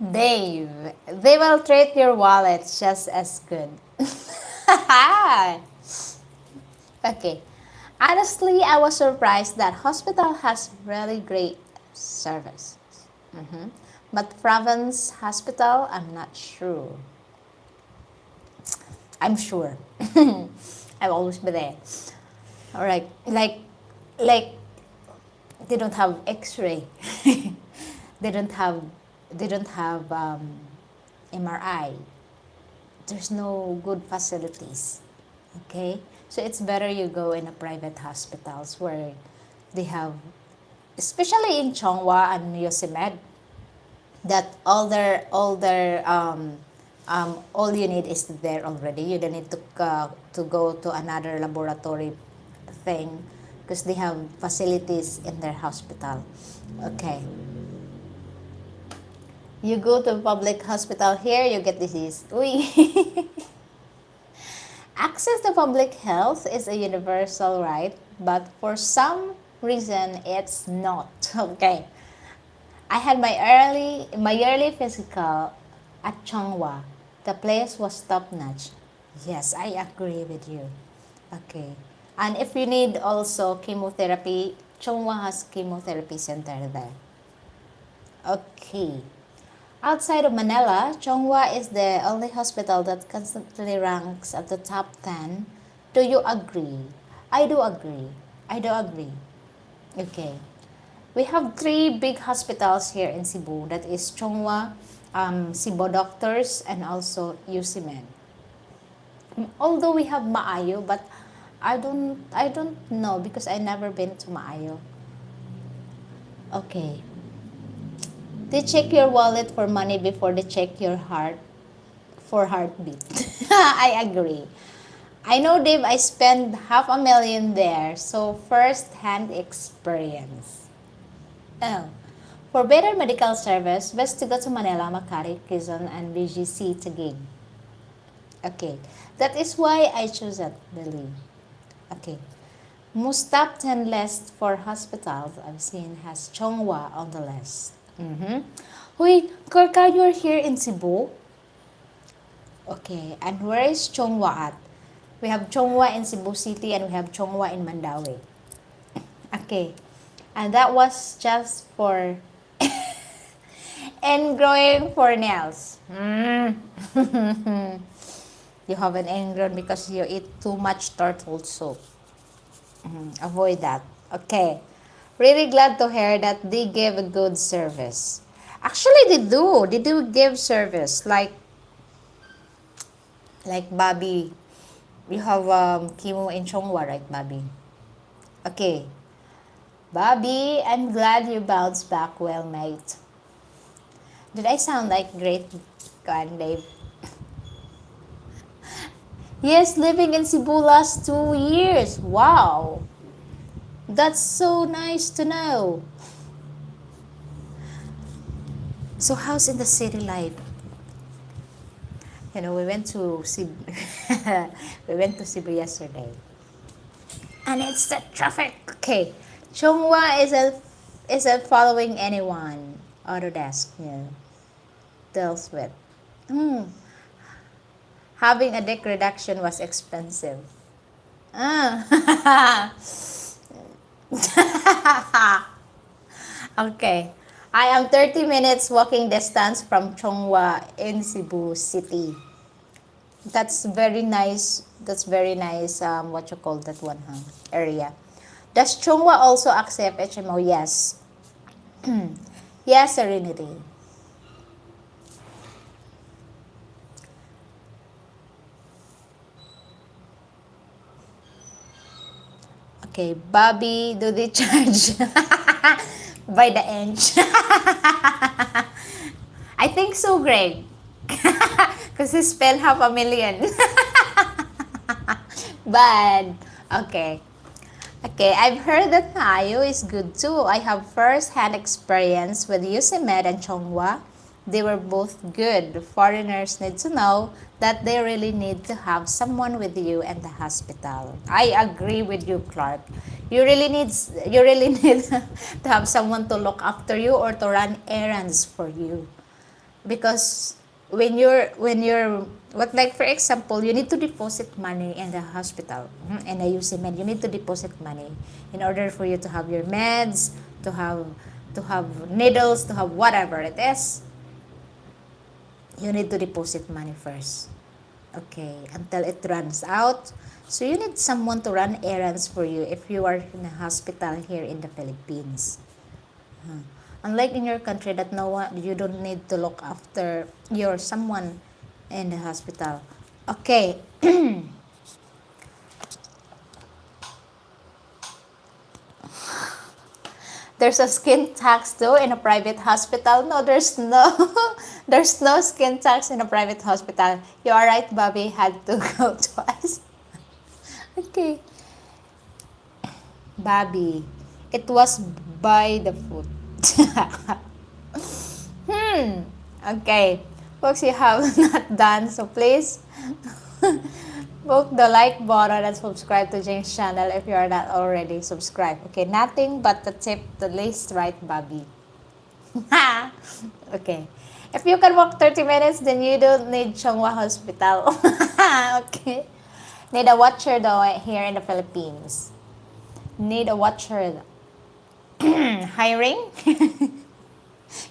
[SPEAKER 1] Dave, they will treat your wallet just as good. Okay. Honestly, I was surprised that hospital has really great service. But province hospital, I'm not sure. I'm sure. I've always been there. All right, like they don't have X-ray. they don't have MRI. There's no good facilities. Okay, so it's better you go in a private hospitals where they have, especially in Chonghua and Yosemite, that all you need is there already. You don't need to go to another laboratory thing because they have facilities in their hospital. Okay. You go to public hospital here, you get disease. Uy. Access to public health is a universal right, but for some reason it's not. Okay. I had my yearly physical at Chonghua. The place was top notch. Yes, I agree with you. Okay. And if you need also chemotherapy, Chonghua has chemotherapy center there. Okay. Outside of Manila, Chonghua is the only hospital that constantly ranks at the top 10. Do you agree? I do agree. I do agree. Okay. We have 3 big hospitals here in Cebu. That is Chonghua, Cebu Doctors, and also UCMed. Although we have Maayo, but I don't know because I never been to Maayo. Okay. They check your wallet for money before they check your heart for heartbeat. I agree. I know, Dave, I spent $500,000 there, so first-hand experience. Oh. For better medical service, best to go to Manila, Makati, Quezon, and BGC Taguig. Okay, that is why I chose that, Billy. Okay, most top 10 list for hospitals I've seen has Chonghua on the list. Mm-hmm. Wait, Korka, you're here in Cebu? Okay, and where is Chonghua at? We have Chonghua in Cebu City and we have Chonghua in Mandawi. Okay, and that was just for and growing for nails. You have an ingrown because you eat too much turtle soup. Avoid that. Okay. Really glad to hear that they give a good service. Actually, they do. They do give service. Like Bobby. You have chemo in Chongwa, right, Bobby? Okay. Bobby, I'm glad you bounced back well, mate. Did I sound like great, Dave? Yes, living in Cebu last 2 years. Wow. That's so nice to know. So how's in the city life? We went to Cebu. We went to Cebu yesterday. And it's the traffic. Okay. Chonghua isn't following anyone. Autodesk, deals with. Hmm. Having a dick reduction was expensive. Ah. Okay. I am 30 minutes walking distance from Chonghua in Cebu City. That's very nice. That's very nice. What you call that one, huh? Area. Does Chonghua also accept HMO? Yes. Yes, Serenity. Okay, Bobby, do they charge by the inch? I think so, Greg. Because he spent 500,000. Bad. Okay. Okay, I've heard that Mayo is good too. I have first-hand experience with Yusimed and Chonghua. They were both good. Foreigners need to know that they really need to have someone with you in the hospital. I agree with you, Clark. You really need to have someone to look after you or to run errands for you. Because when you're what, like for example, you need to deposit money in the hospital, and I use med, you need to deposit money in order for you to have your meds, to have needles, to have whatever it is. You need to deposit money first, okay, until it runs out. So you need someone to run errands for you if you are in a hospital here in the Philippines. Unlike in your country that no one, you don't need to look after your someone in the hospital. Okay. There's a skin tax too in a private hospital. No, there's no there's no skin tax in a private hospital. You are right, Bobby had to go twice. Okay. Bobby, it was by the foot. Okay. Folks, you have not done, so please poke the like button and subscribe to James' channel if you are not already subscribed. Okay, nothing but the tip, the least, right, Bobby? Okay. If you can walk 30 minutes, then you don't need Chonghua Hospital. Okay. Need a watcher though here in the Philippines. Need a watcher. Hiring?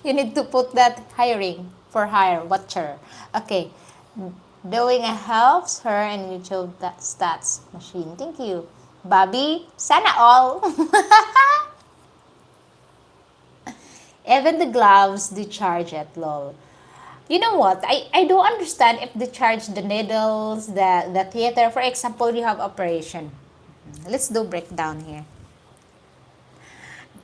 [SPEAKER 1] You need to put that hiring for hire watcher. Okay. Doing a helps her in YouTube stats machine. Thank you. Bobby, sana all. Even the gloves, they charge it, lol. You know what? I don't understand if they charge the needles, the theater. For example, you have operation. Let's do breakdown here.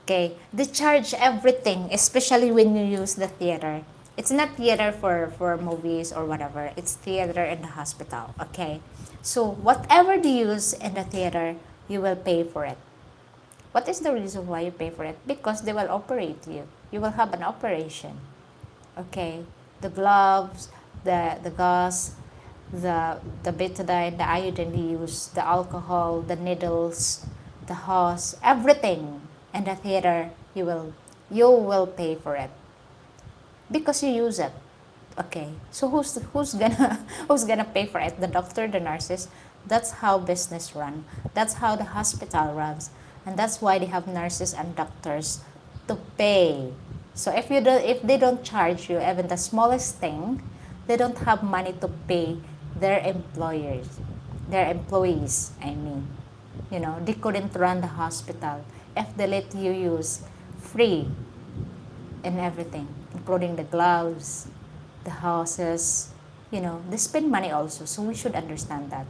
[SPEAKER 1] Okay, they charge everything, especially when you use the theater. It's not theater for movies or whatever. It's theater in the hospital, okay? So whatever they use in the theater, you will pay for it. What is the reason why you pay for it? Because they will operate you. You will have an operation, okay? The gloves, the gauze, the betadine, the iodine use, the alcohol, the needles, the hose, everything in the theater, you will pay for it because you use it. Okay, so who's gonna who's gonna pay for it? The doctor, the nurses. That's how business run. That's how the hospital runs, and that's why they have nurses and doctors to pay. So if they don't charge you even the smallest thing, they don't have money to pay their employers, their employees. I mean, they couldn't run the hospital if they let you use free and everything, including the gloves, the houses. They spend money also, so we should understand that.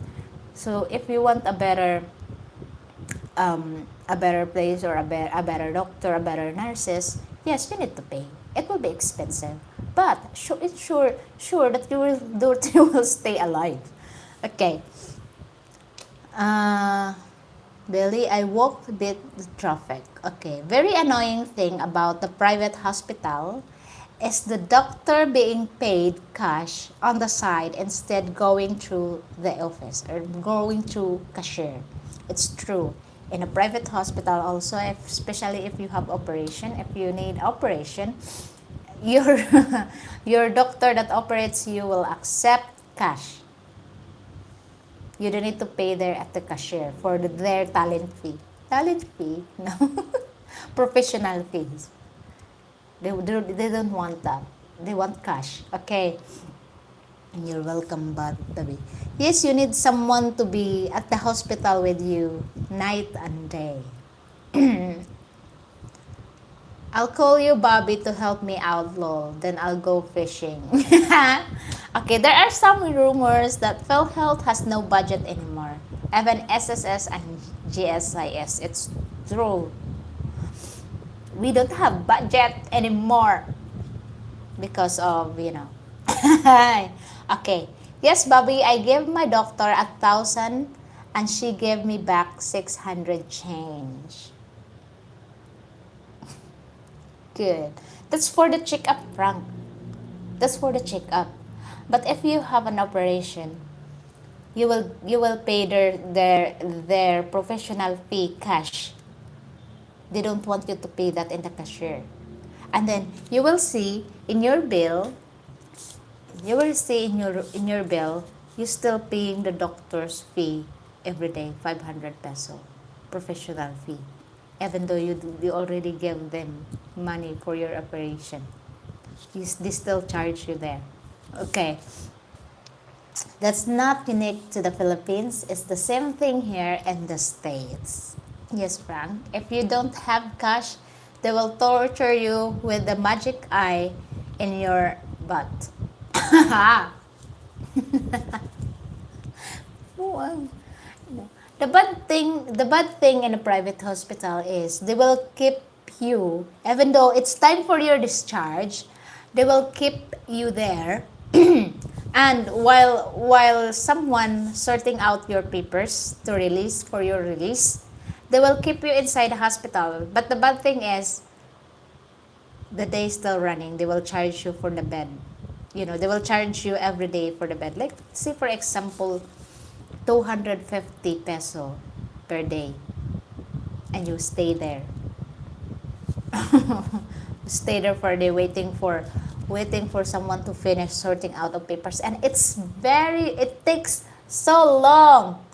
[SPEAKER 1] So if you want a better place or a better doctor, a better nurses, yes, you need to pay. It will be expensive, but sure that you will stay alive. Okay. Uh, Billy, I walked a bit the traffic. Okay. Very annoying thing about the private hospital is the doctor being paid cash on the side instead going through the office or going through cashier. It's true. In a private hospital also, especially if you have operation, if you need operation, your your doctor that operates you will accept cash. You don't need to pay there at the cashier for their talent fee. Talent fee? No. Professional fees. They don't want that. They want cash. Okay. And you're welcome, baby. Yes, you need someone to be at the hospital with you night and day. I'll call you, Bobby, to help me out, lol. Then I'll go fishing. Okay, there are some rumors that PhilHealth has no budget anymore. Even SSS and GSIS. It's true. We don't have budget anymore because of. Okay. Yes, Bobby, I gave my doctor 1,000 and she gave me back 600 change. Good. That's for the checkup, Frank. That's for the checkup. But if you have an operation, you will pay their professional fee cash. They don't want you to pay that in the cashier. And then you will see in your bill, you're still paying the doctor's fee every day, 500 peso, professional fee, even though you already gave them money for your operation. They still charge you there. Okay. That's not unique to the Philippines. It's the same thing here in the States. Yes, Frank. If you don't have cash, they will torture you with the magic eye in your butt. Wow. The bad thing in a private hospital is they will keep you, even though it's time for your discharge, they will keep you there. And while someone sorting out your papers to release for your release, they will keep you inside the hospital. But the bad thing is, the day is still running. They will charge you for the bed. They will charge you every day for the bed. Like, say for example, 250 peso per day. And you stay there. Stay there for a day waiting for someone to finish sorting out the papers. And it takes so long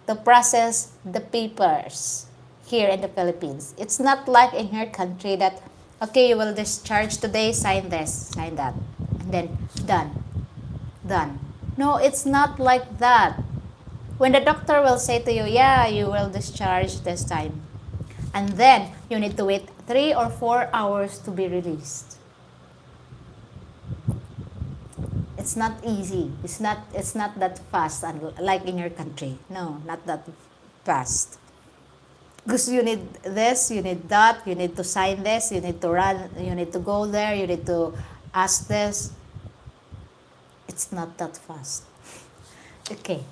[SPEAKER 1] to process the papers here in the Philippines. It's not like in your country that, okay, you will discharge today, sign this, sign that, and then done. No, it's not like that. When the doctor will say to you, yeah, you will discharge this time, and then you need to wait 3 or 4 hours to be released. It's not easy. It's not that fast like in your country. No, not that fast. Because you need this, you need that, you need to sign this, you need to run, you need to go there, you need to ask this. It's not that fast. Okay.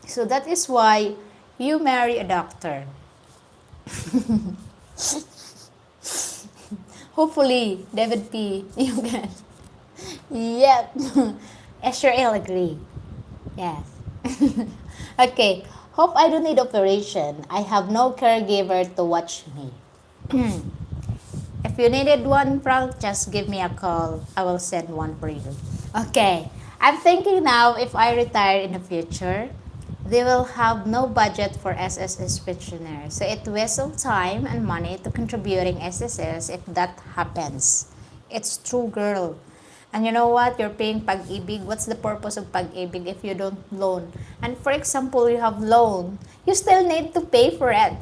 [SPEAKER 1] So that is why you marry a doctor. Hopefully, David P, you can. Yep. Israel agree. Yes. Okay. Hope I don't need operation. I have no caregiver to watch me. If you needed one, Frank, just give me a call. I will send one for you. Okay. I'm thinking now if I retire in the future, they will have no budget for SSS pensioners. So it wastes of time and money to contributing SSS if that happens. It's true, girl. And you know what? You're paying pag-ibig. What's the purpose of pag-ibig if you don't loan? And for example, you have loan, you still need to pay for it.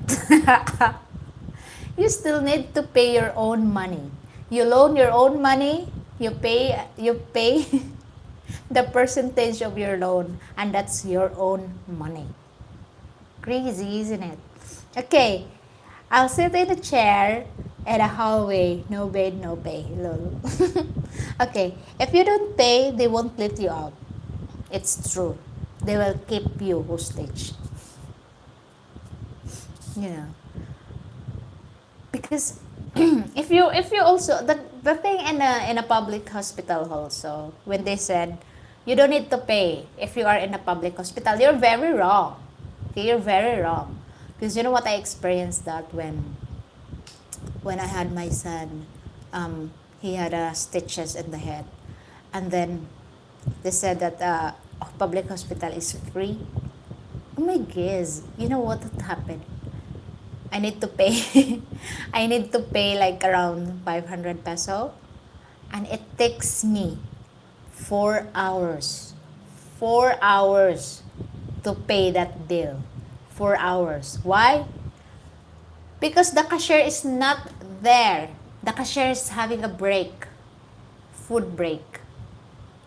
[SPEAKER 1] You still need to pay your own money. You loan your own money, you pay the percentage of your loan, and that's your own money. Crazy, isn't it? Okay, I'll sit in a chair at a hallway. No bed, no pay. Lol. Okay, if you don't pay, they won't let you out. It's true. They will keep you hostage. You know, because if you also the thing in a public hospital also, when they said you don't need to pay if you are in a public hospital, you're very wrong. Okay, you're very wrong. Because you know what, I experienced that when I had my son. He had stitches in the head, and then they said that public hospital is free. Oh my gosh, you know what happened? I need to pay. I need to pay like around 500 peso, and it takes me 4 hours. 4 hours to pay that bill. 4 hours. Why? Because the cashier is not there. The cashier is having a break, food break.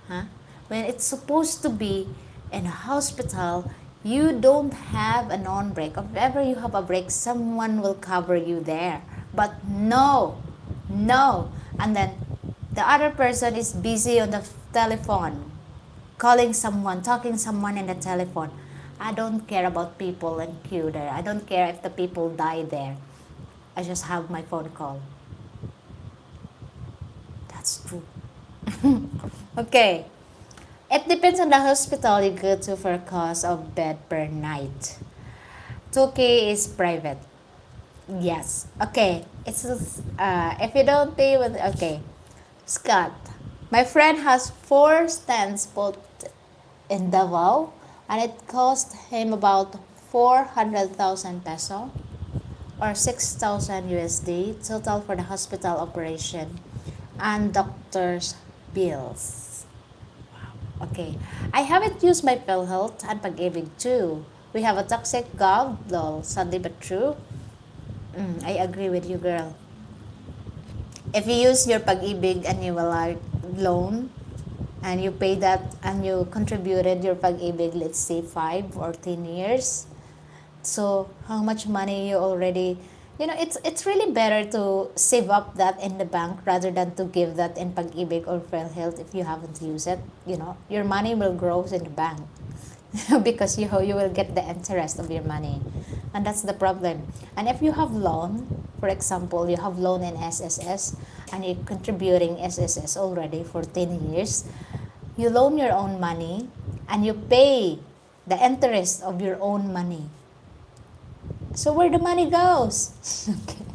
[SPEAKER 1] Huh? When it's supposed to be in a hospital, you don't have a non-break. If ever you have a break, someone will cover you there. But no, no. And then the other person is busy on the telephone, calling someone, talking someone in the telephone. I don't care about people in queue there. I don't care if the people die there. I just have my phone call. That's true. Okay. It depends on the hospital you go to for cost of bed per night. 2K is private. Yes. Okay. It's if you don't pay with okay. Scott, my friend has 4 stands put in Davao, and it cost him about 400,000 peso or 6,000 USD total for the hospital operation and doctor's bills. Okay. I haven't used my PhilHealth and Pag-ibig too. We have a toxic gov, lol. Sadly but true. I agree with you, girl. If you use your Pag-ibig and you will like loan, and you pay that and you contributed your Pag-ibig, let's say 5 or 10 years, so how much money you already, it's really better to save up that in the bank rather than to give that in Pag-ibig or PhilHealth if you haven't used it. Your money will grow in the bank because you will get the interest of your money, and that's the problem. And if you have loan, for example, you have loan in SSS and you're contributing SSS already for 10 years, you loan your own money and you pay the interest of your own money. So where the money goes? Okay.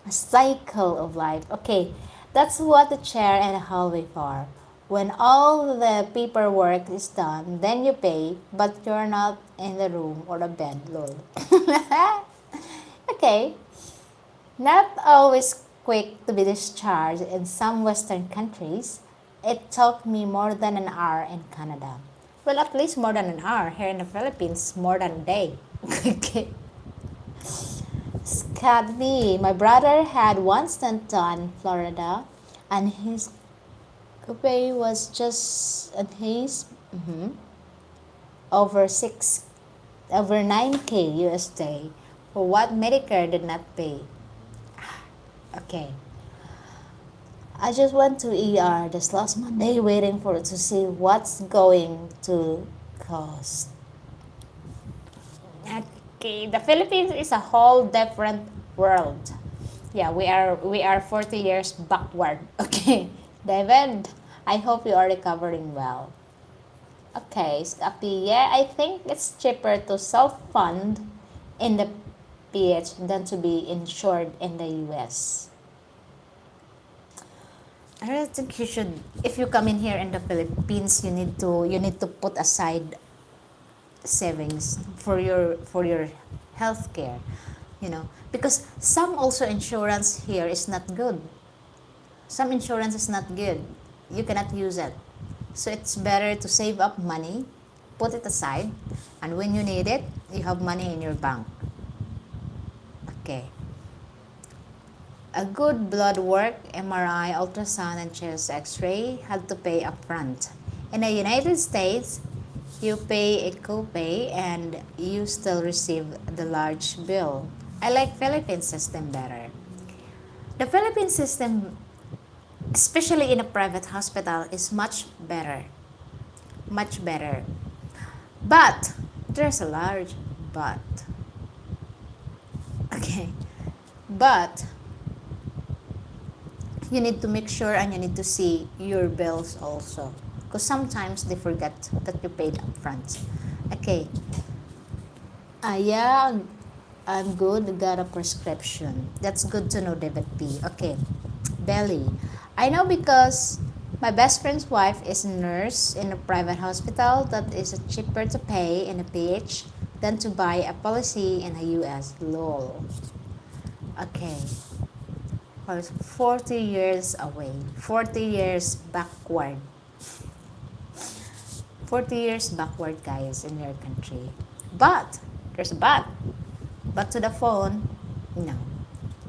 [SPEAKER 1] A cycle of life. Okay, that's what the chair and the hallway are. When all the paperwork is done, then you pay, but you're not in the room or the bed, lol. Okay, not always quick to be discharged in some Western countries. It took me more than an hour in Canada. Well, at least more than an hour. Here in the Philippines, more than a day. Okay. Scott V. My brother had one stunt done in Florida, and his copay was just and his over 9K USD for what Medicare did not pay. Okay. I just went to ER this last Monday waiting for to see what's going to cost. Okay, the Philippines is a whole different world. Yeah, we are 40 years backward. Okay, David, I hope you are recovering well. Okay, so yeah, I think it's cheaper to self-fund in the PH than to be insured in the US. I don't think you should. If you come in here in the Philippines, you need to put aside savings for your health care, because some also insurance here is not good. Some insurance is not good. You cannot use it. So it's better to save up money, put it aside, and when you need it, you have money in your bank. Okay. A good blood work, MRI, ultrasound, and chest x-ray had to pay upfront. In the United States, you pay a copay and you still receive the large bill. I like Philippine system better. The Philippine system, especially in a private hospital, is much better. Much better. But, there's a large but. Okay. But, you need to make sure and you need to see your bills also. Because sometimes they forget that you paid upfront. Okay. Yeah, I'm good. Got a prescription. That's good to know, David P. Okay. Belly. I know because my best friend's wife is a nurse in a private hospital that is cheaper to pay in a PH than to buy a policy in a US. Lol. Okay. 40 years away. 40 years backward. 40 years backward, guys, in your country. But, there's a but. But to the phone, no.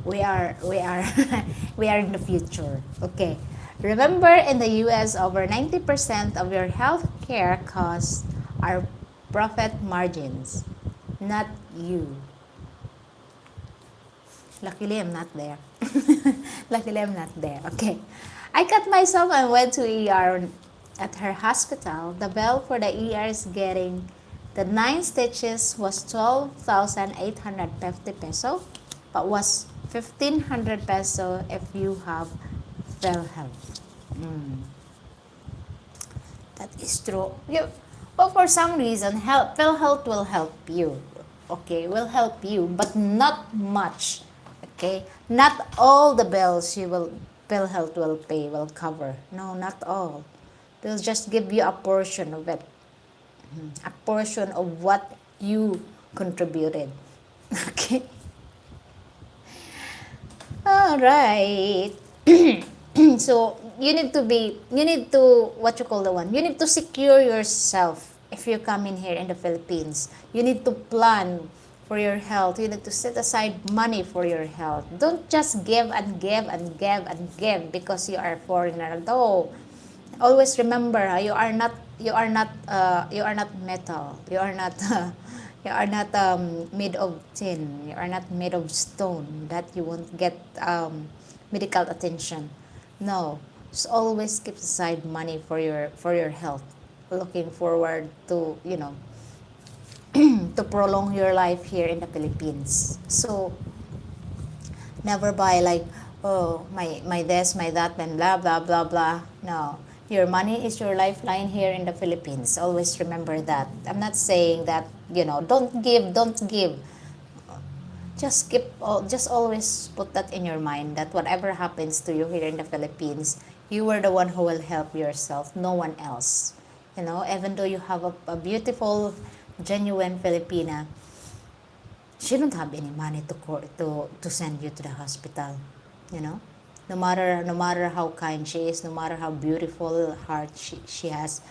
[SPEAKER 1] We are we are in the future. Okay. Remember, in the US, over 90% of your health care costs are profit margins, not you. Luckily, I'm not there. Luckily, I'm not there. Okay. I cut myself and went to ER at her hospital. The bill for the ER is getting the 9 stitches was 12,850 peso, but was 1,500 peso if you have health. That is true. Well, for some reason, health will help you. Okay, will help you, but not much. Okay, not all the bills health will cover. No, not all. They'll just give you a portion of it, a portion of what you contributed. Okay. All right. So you need to what you call the one. You need to secure yourself if you come in here in the Philippines. You need to plan for your health. You need to set aside money for your health. Don't just give and give and give and give because you are a foreigner. No. Always remember, you are not metal. You are not made of tin. You are not made of stone that you won't get medical attention. No, just always keep aside money for your health. Looking forward to to prolong your life here in the Philippines. So never buy like, oh, my this, my that, and blah blah blah blah. No, your money is your lifeline here in the Philippines. Always remember that. I'm not saying that don't give. Just always put that in your mind that whatever happens to you here in the Philippines, you are the one who will help yourself, no one else. Even though you have a beautiful, genuine Filipina, she don't have any money to send you to the hospital. No matter how kind she is, no matter how beautiful heart she has,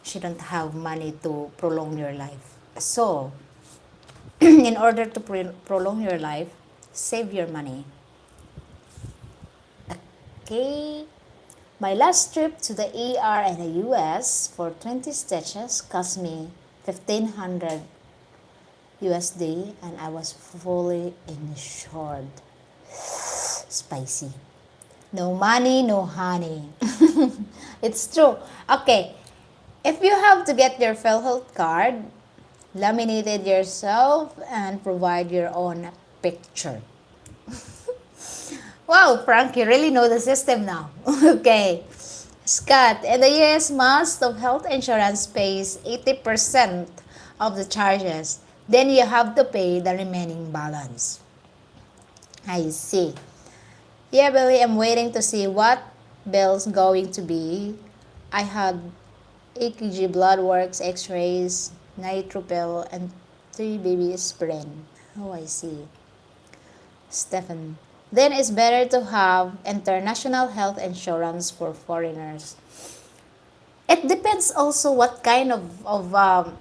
[SPEAKER 1] she don't have money to prolong your life. So in order to prolong your life, save your money. Okay. My last trip to the ER in the US for 20 stitches cost me 1,500 USD and I was fully insured. Spicy. No money, no honey. It's true. Okay. If you have to get your PhilHealth card, laminate it yourself and provide your own picture. Wow, Frank, you really know the system now. Okay. Scott, in the US, most of health insurance pays 80% of the charges. Then you have to pay the remaining balance. I see. Yeah, Billy, I'm waiting to see what bill's going to be. I had EKG, blood works, x-rays, nitro pill, and 3 baby aspirin. Oh, I see. Stephen. Then it's better to have international health insurance for foreigners. It depends also what kind of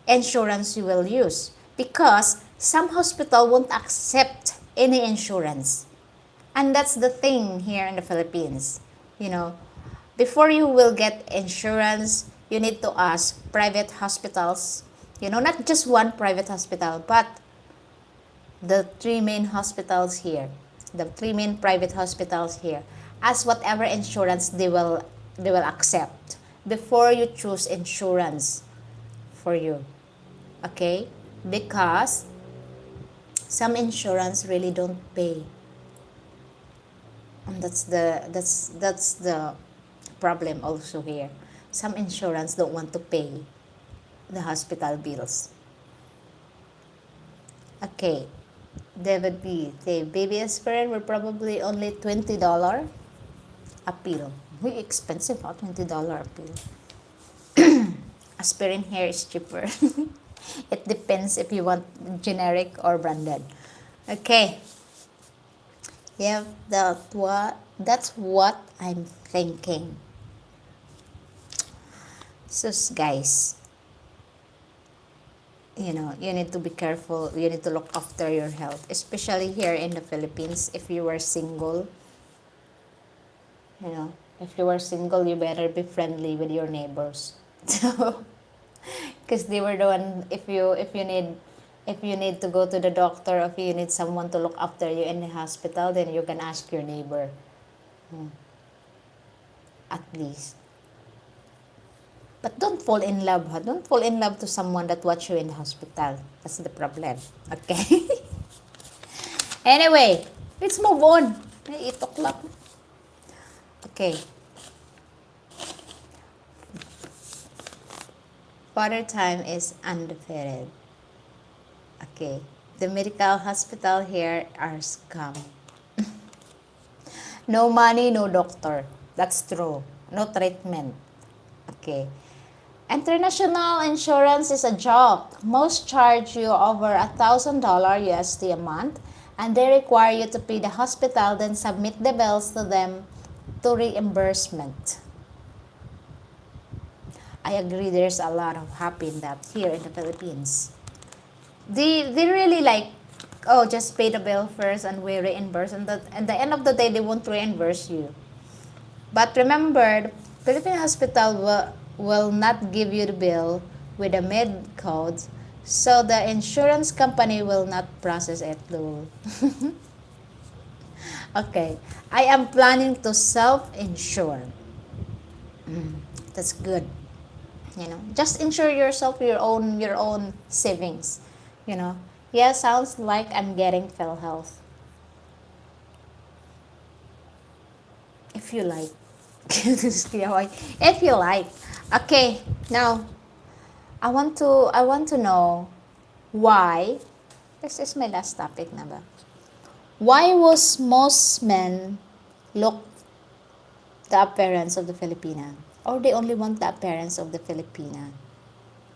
[SPEAKER 1] insurance you will use, because some hospital won't accept any insurance. And that's the thing here in the Philippines. You know, before you will get insurance, you need to ask private hospitals. You know, not just one private hospital, but the three main hospitals here, the three main private hospitals here. Ask whatever insurance they will accept before you choose insurance for you. Okay? Because some insurance really don't pay. And that's the problem also here. Some insurance don't want to pay the hospital bills. Okay. David B. The baby aspirin were probably only $20 a pill. Very expensive, huh? $20 a pill. Aspirin here is cheaper. It depends if you want generic or branded. Okay. Yeah, that's what I'm thinking. So guys, you need to be careful. You need to look after your health, especially here in the Philippines. If you are single, if you are single, you better be friendly with your neighbors. So, because they were the one. If you need to go to the doctor, or if you need someone to look after you in the hospital, then you can ask your neighbor. At least. But don't fall in love, ha? Don't fall in love to someone that watch you in the hospital. That's the problem. Okay? Anyway, let's move on. 8 o'clock. Okay. Father time is undefeated. Okay. The medical hospital here are scam. No money, no doctor. That's true. No treatment. Okay. International insurance is a joke. Most charge you over $1,000 USD a month, and they require you to pay the hospital, then submit the bills to them to reimbursement. I agree, there's a lot of happy in that here in the Philippines. They really like, oh, just pay the bill first and we reimburse, and at the end of the day they won't reimburse you. But remember, the Philippine hospital will not give you the bill with a med code, so the insurance company will not process it, Lul. Okay, I am planning to self-insure. That's good. Just insure yourself, your own savings. Yeah, sounds like I'm getting PhilHealth. If you like. If you like. Okay, now I want to know why. This is my last topic na ba? Why was most men look the appearance of the Filipina? Or they only want the appearance of the Filipina?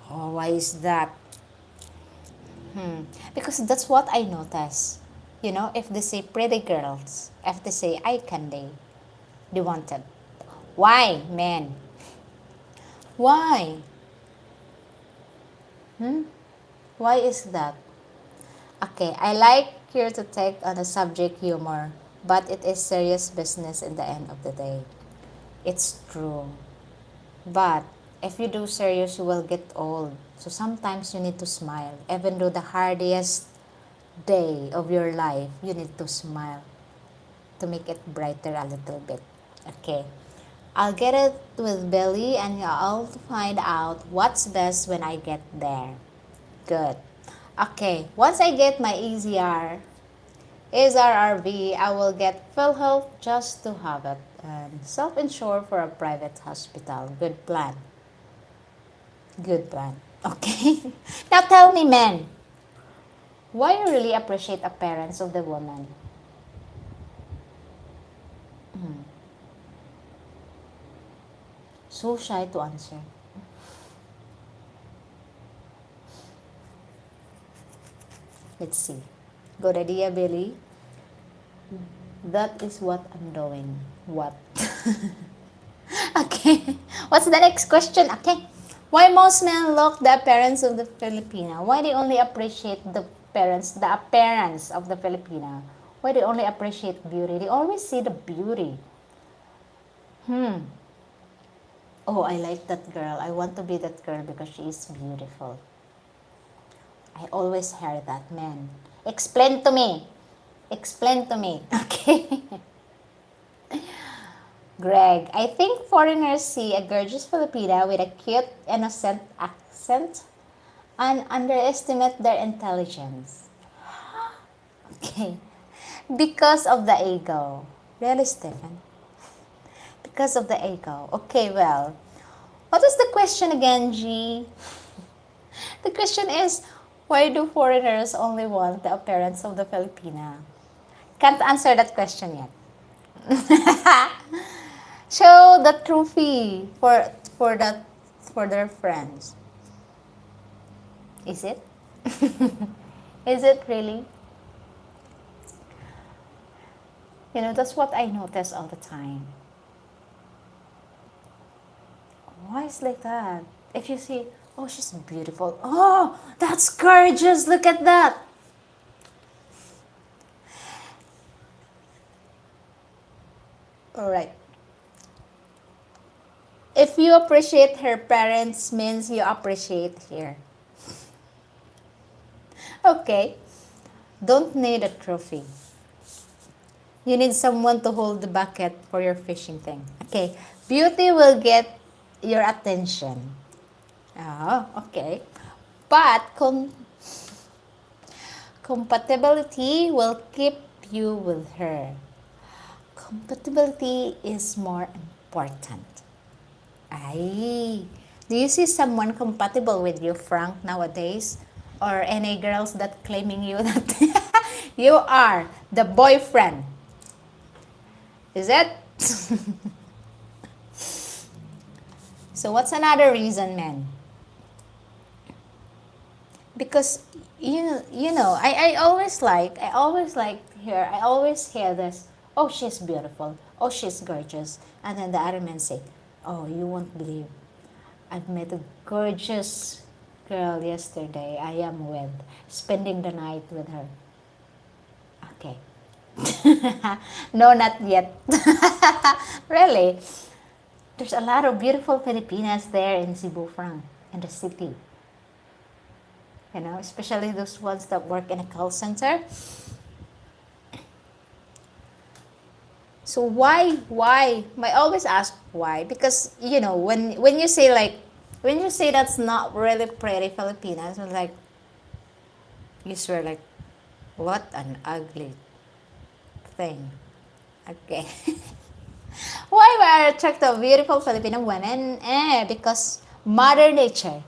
[SPEAKER 1] Oh, why is that? Because that's what I notice. If they say pretty girls, if they say eye candy, they want it. Why, men? Why? Why is that? Okay, I like you to take on the subject humor, but it is serious business in the end of the day. It's true. But if you do serious, you will get old. So sometimes you need to smile. Even though the hardest day of your life, you need to smile to make it brighter a little bit. Okay. I'll get it with Billy, and I'll find out what's best when I get there. Good. Okay. Once I get my EZR, is RRB. I will get PhilHealth just to have it. And self-insure for a private hospital. Good plan. Good plan. Okay. Now tell me, men, why you really appreciate appearance of the woman? Hmm. So shy to answer. Let's see. Good idea, Billy. That is what I'm doing. What? Okay. What's the next question? Okay. Why most men look the appearance of the Filipina? Why they only appreciate the appearance of the Filipina? Why they only appreciate beauty? They always see the beauty. Oh, I like that girl. I want to be that girl because she is beautiful. I always hear that, man. Explain to me. Explain to me. Okay. Greg, I think foreigners see a gorgeous Filipina with a cute, innocent accent and underestimate their intelligence. Okay. Because of the ego. Really, Stephen? Because of the ego. Okay, well, what is the question again, G? The question is, why do foreigners only want the appearance of the Filipina? Can't answer that question yet. Show the trophy for that for their friends. Is it? Is it really? You know, that's what I notice all the time. Why is like that? If you see, oh, she's beautiful. Oh, that's gorgeous. Look at that. All right. If you appreciate her parents, means you appreciate her. Okay. Don't need a trophy. You need someone to hold the bucket for your fishing thing. Okay. Beauty will get your attention. Oh, okay. But compatibility will keep you with her. Compatibility is more important. Ay, do you see someone compatible with you, Frank, nowadays? Or any girls that claiming you that you are the boyfriend? Is it? So what's another reason, man? Because I always hear this, oh, she's beautiful, oh, she's gorgeous, and then the other men say, oh, you won't believe, I've met a gorgeous girl yesterday. I am with spending the night with her. Okay. No, not yet. Really, there's a lot of beautiful Filipinas there in Cebu, Frank, in the city. You know, especially those ones that work in a call center. So why? I always ask why, because when you say that's not really pretty Filipinas, I'm like, you swear like, what an ugly thing. Okay. Why we are attracted to beautiful Filipino women? Because Mother Nature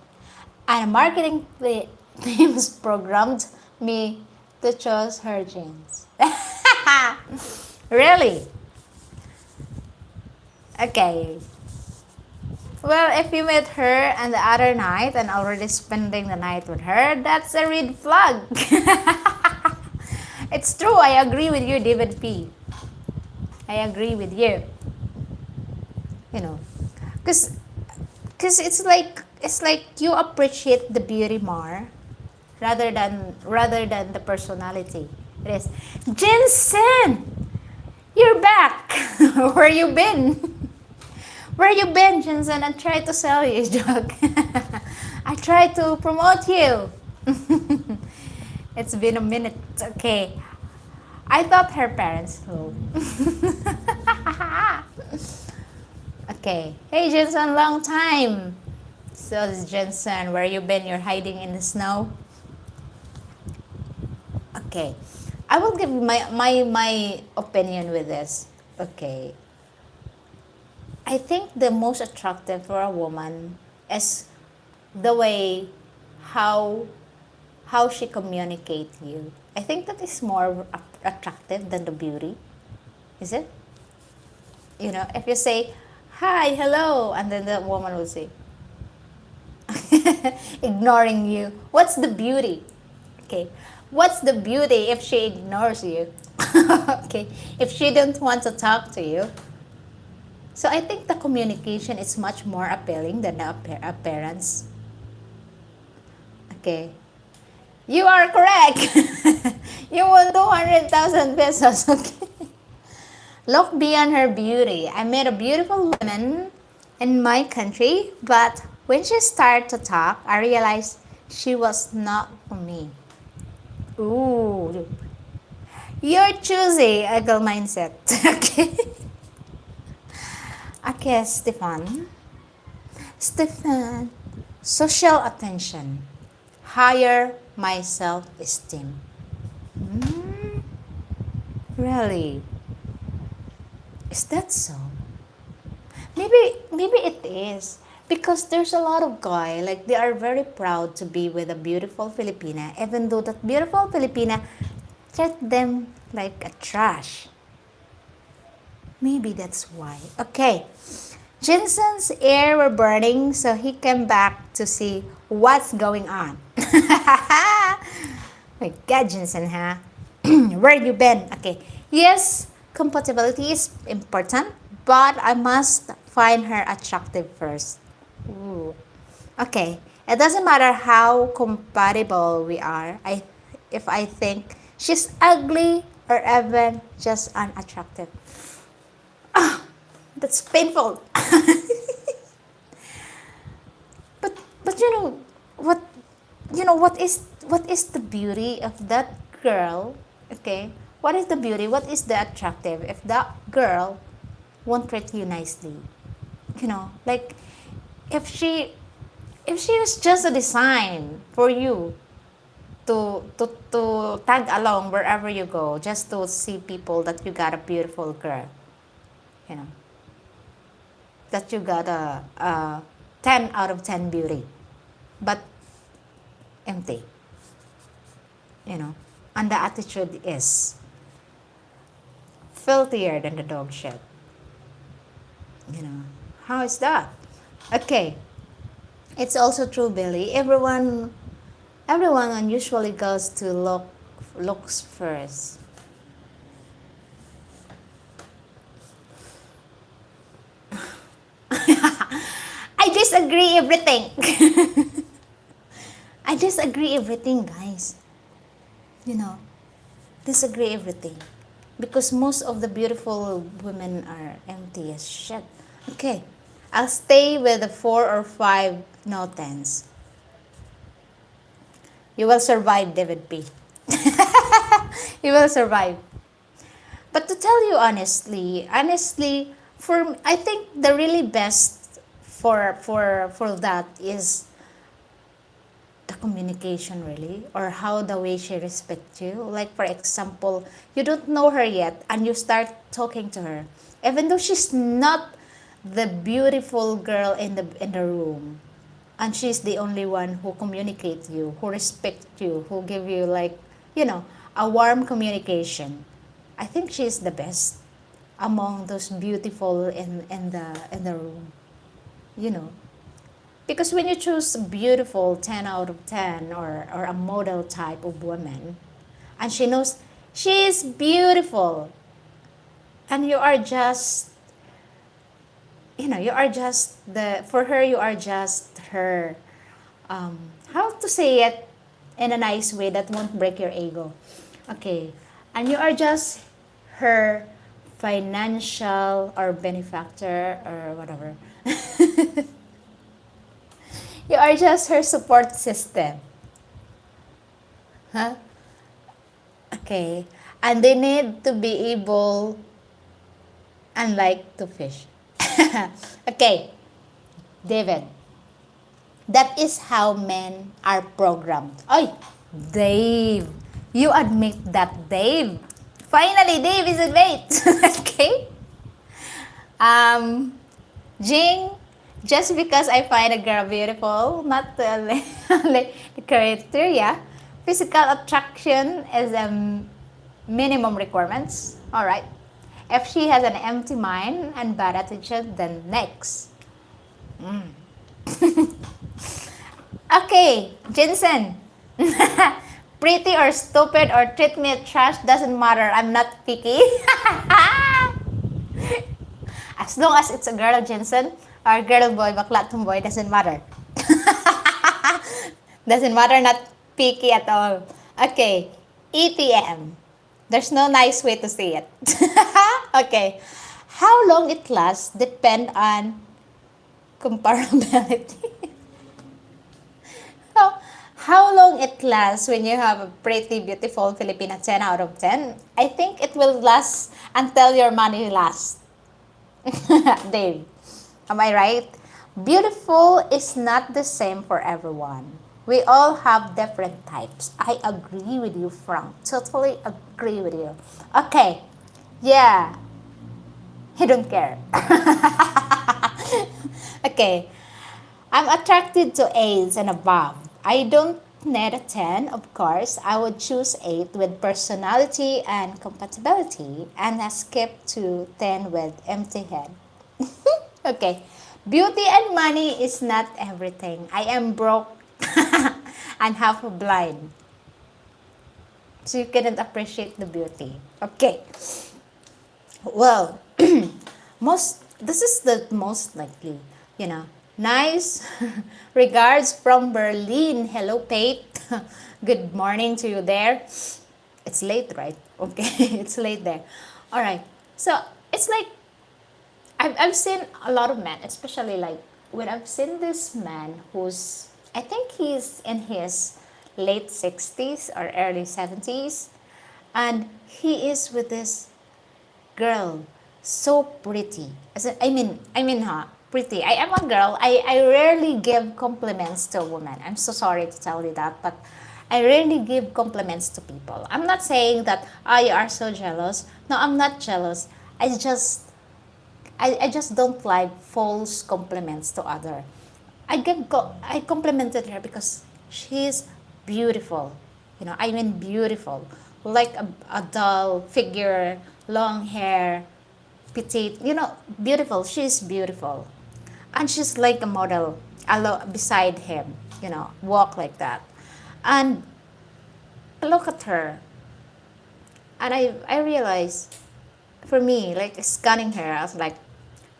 [SPEAKER 1] and marketing teams programmed me to choose her genes. Really? Okay. Well, if you met her and the other night and already spending the night with her, that's a red flag. It's true. I agree with you, David P. I agree with you. You know, because it's like you appreciate the beauty more rather than the personality. It is Jensen. You're back. Where you been? Where you been, Jensen? I tried to sell you a joke. I tried to promote you. It's been a minute. Okay. I thought her parents know. Okay. Hey, Jensen, long time. So, Jensen, where you been? You're hiding in the snow? Okay. I will give my opinion with this. Okay. I think the most attractive for a woman is the way how how she communicate you. I think that is more attractive than the beauty. Is it? You know, if you say hi, hello, and then the woman will say ignoring you. What's the beauty? Okay. What's the beauty if she ignores you? Okay. If she don't want to talk to you. So I think the communication is much more appealing than the appearance. Okay. You are correct. You won 200,000 pesos. Okay. Look beyond her beauty. I met a beautiful woman in my country, but when she started to talk, I realized she was not for me. Ooh. You're choosy, a girl mindset. Okay. Okay, Stefan. Stefan. Social attention. Higher my self-esteem. Mm, really? Is that so? Maybe it is. Because there's a lot of guy, like they are very proud to be with a beautiful Filipina, even though that beautiful Filipina treat them like a trash. Maybe that's why. Okay. Jensen's ear were burning, so he came back to see what's going on. My God, Jensen, huh? Where you been? Okay. Yes, compatibility is important, but I must find her attractive first. Ooh. Okay. It doesn't matter how compatible we are. If I think she's ugly or even just unattractive. That's painful. But what what is the beauty of that girl? Okay, what is the beauty? What is the attractive if that girl won't treat you nicely? Like if she if she was just a design for you to tag along wherever you go, just to see people that you got a beautiful girl, you know, that you got a 10 out of 10 beauty, but empty, and the attitude is filthier than the dog shit. How is that? Okay, it's also true, Billy. Everyone usually goes to looks first. I disagree everything. I disagree everything, guys. Disagree everything. Because most of the beautiful women are empty as shit. Okay, I'll stay with the 4 or 5, no 10s. You will survive, David P. You will survive. But to tell you honestly, I think the really best for that is the communication, really, or how the way she respects you. Like for example, you don't know her yet and you start talking to her, even though she's not the beautiful girl in the room, and she's the only one who communicates you, who respects you, who give you like a warm communication. I think she's the best among those beautiful in the room. you know because when you choose a beautiful 10 out of 10, or a model type of woman, and she knows she is beautiful, and you are just the for her, you are just her, how to say it in a nice way that won't break your ego. Okay, and you are just her financial or benefactor or whatever. You are just her support system. Huh? Okay. And they need to be able and like to fish. Okay, David. That is how men are programmed. Oy, Dave. You admit that, Dave. Finally, Dave is admit. Okay. Um, Jing, just because I find a girl beautiful, not only the criteria, physical attraction is a minimum requirements. All right. If she has an empty mind and bad attitude, then next. Okay, Jensen. Pretty or stupid or treat me trash doesn't matter. I'm not picky. As long as it's a girl, Jensen, or girl boy, bakla tomboy, doesn't matter. Doesn't matter, not picky at all. Okay, ETM. There's no nice way to say it. Okay, how long it lasts depend on comparability. So, how long it lasts when you have a pretty beautiful Filipina 10 out of 10? I think it will last until your money lasts. Dave, am I right? Beautiful is not the same for everyone. We all have different types. I agree with you, Frank. Totally agree with you. Okay, yeah, he don't care. Okay, I'm attracted to 8s and above. I don't need a 10, of course. I would choose 8 with personality and compatibility and I skip to 10 with empty head. Okay. Beauty and money is not everything. I am broke and half blind. So you couldn't appreciate the beauty. Okay. Well, this is the most likely, you know. Nice regards from Berlin. Hello, Pate. Good morning to you there. It's late, right? Okay, it's late there. All right. So it's like I've seen a lot of men, especially like when I've seen this man who's, I think he's in his late 60s or early 70s, and he is with this girl, so pretty. Pretty. I am a girl. I rarely give compliments to a woman. I'm so sorry to tell you that, but I rarely give compliments to people. I'm not saying that, you are so jealous. No, I'm not jealous. I just don't like false compliments to other. I complimented her because she's beautiful. Beautiful. Like a doll figure, long hair, petite. Beautiful. She's beautiful. And she's like a model beside him, walk like that. And I look at her and I realized, for me, like scanning her, I was like,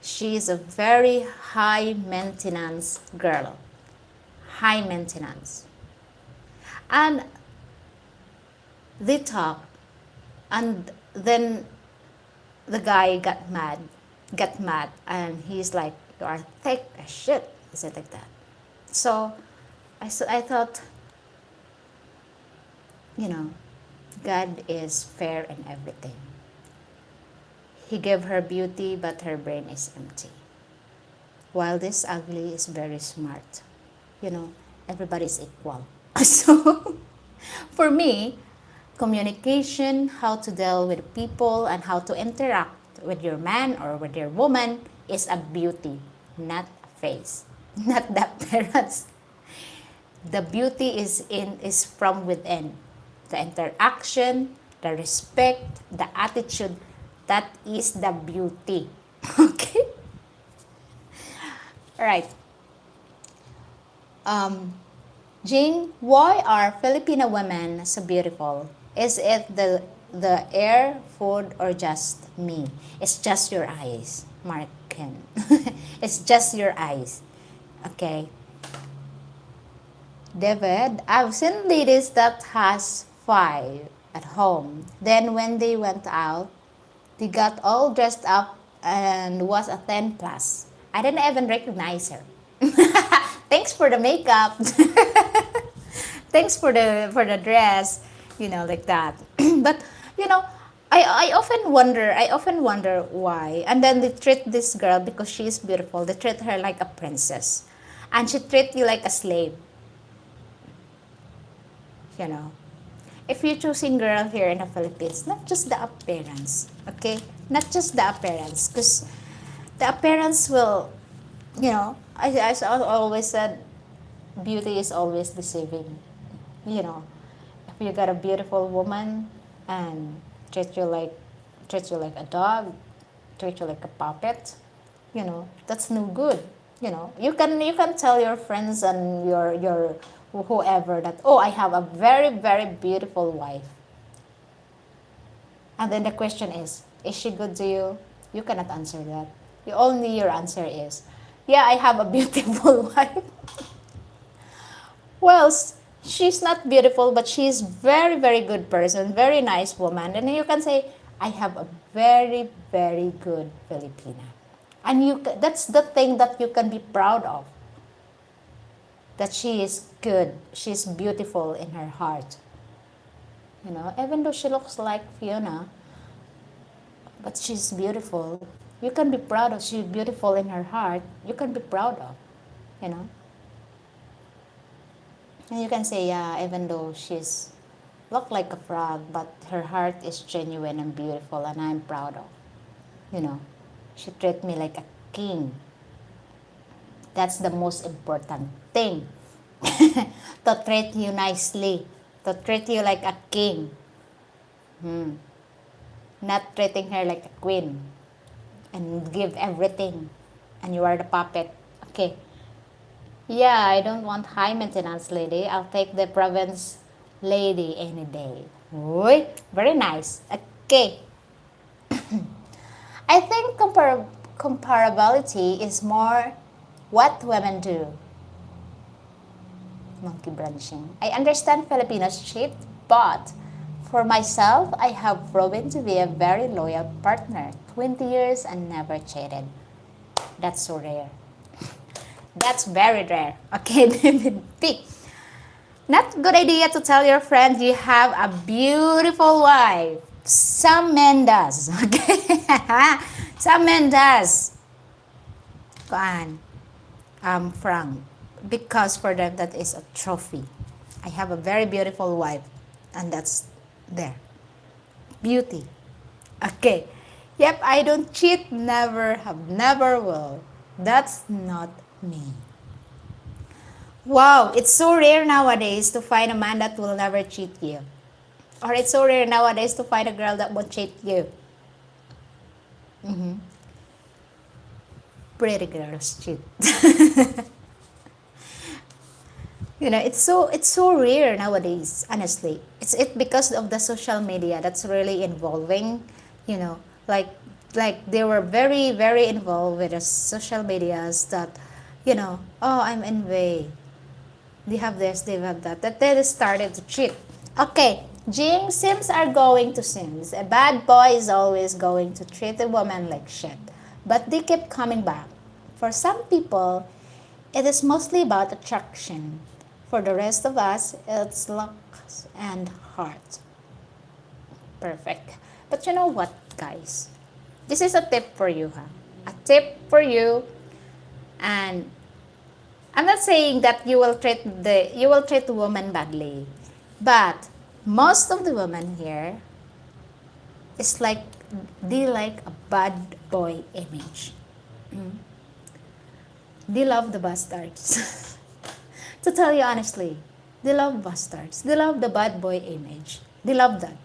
[SPEAKER 1] she's a very high maintenance girl. High maintenance. And they talk, and then the guy got mad, and he's like, you are thick as shit. He said like that. So I thought, God is fair in everything. He gave her beauty, but her brain is empty. While this ugly is very smart. Everybody's equal. So, for me, communication, how to deal with people, and how to interact with your man or with your woman is a beauty, not a face, not the appearance. The beauty is from within. The interaction, the respect, the attitude, that is the beauty. Okay? Alright. Jing, why are Filipino women so beautiful? Is it the air, food, or just me? It's just your eyes, Marken. It's just your eyes. Okay. David, I've seen ladies that has 5 at home. Then when they went out, they got all dressed up and was a 10 plus. I didn't even recognize her. Thanks for the makeup. Thanks for the dress, like that. But I often wonder why. And then they treat this girl, because she's beautiful, they treat her like a princess. And she treat you like a slave. if you're choosing girl here in the Philippines, not just the appearance, okay? Not just the appearance, because the appearance will, I always said, beauty is always deceiving. You know, if you got a beautiful woman and treat you like treat you like a dog, treat you like a puppet, that's no good. You can tell your friends and your whoever that, oh, I have a very very beautiful wife, and then the question is she good to you? You cannot answer that. Your answer is, yeah, I have a beautiful wife. Well, she's not beautiful, but she's very, very good person, very nice woman. And you can say, I have a very, very good Filipina. And that's the thing that you can be proud of. That she is good. She's beautiful in her heart. Even though she looks like Fiona, but she's beautiful. You can be proud of she's beautiful in her heart. You can be proud of, you know. And you can say, yeah, even though she's look like a frog, but her heart is genuine and beautiful, and I'm proud of. You know, she treat me like a king. That's the most important thing. To treat you nicely, to treat you like a king. Not treating her like a queen and give everything, and you are the puppet. Okay. Yeah, I don't want high maintenance lady. I'll take the province lady any day. Uy, very nice. Okay. I think comparability is more what women do. Monkey branching. I understand Filipinos cheat, but for myself, I have proven to be a very loyal partner. 20 years and never cheated. That's so rare. That's very rare. Okay, David P. Not good idea to tell your friend you have a beautiful wife. Some men does. Okay? Some men does. Kuan. Frank. Because for them that is a trophy. I have a very beautiful wife. And that's there. Beauty. Okay. Yep, I don't cheat. Never have. Never will. That's not me. Wow, it's so rare nowadays to find a man that will never cheat you. Or it's so rare nowadays to find a girl that won't cheat you. Pretty girls cheat. It's so rare nowadays, honestly. It's because of the social media that's really involving, you know, like they were very, very involved with the social medias that, oh, I'm envy. They have this, they have that they started to cheat. Okay, Jing, Sims are going to Sims. A bad boy is always going to treat a woman like shit. But they keep coming back. For some people, it is mostly about attraction. For the rest of us, it's luck and heart. Perfect. But you know what, guys? This is a tip for you, huh? A tip for you. And I'm not saying that you will treat the woman badly, but most of the women here is like they like a bad boy image. They love the bastards. To tell you honestly, they love bastards. They love the bad boy image. They love that.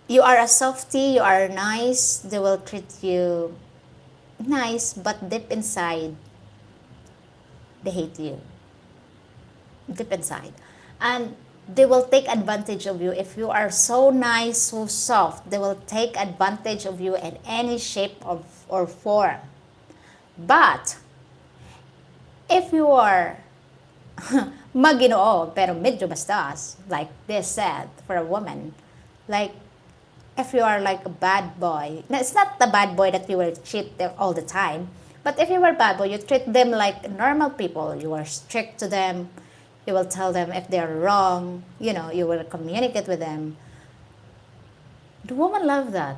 [SPEAKER 1] You are a softie, you are nice, they will treat you nice, but deep inside, they hate you. Deep inside. And they will take advantage of you. If you are so nice, so soft, they will take advantage of you in any shape or form. But, if you are maginoo pero medyo bastos, like they said for a woman, like if you are like a bad boy, now, it's not the bad boy that you will cheat them all the time, but if you are a bad boy, you treat them like normal people. You are strict to them. You will tell them if they are wrong. You will communicate with them. The woman love that.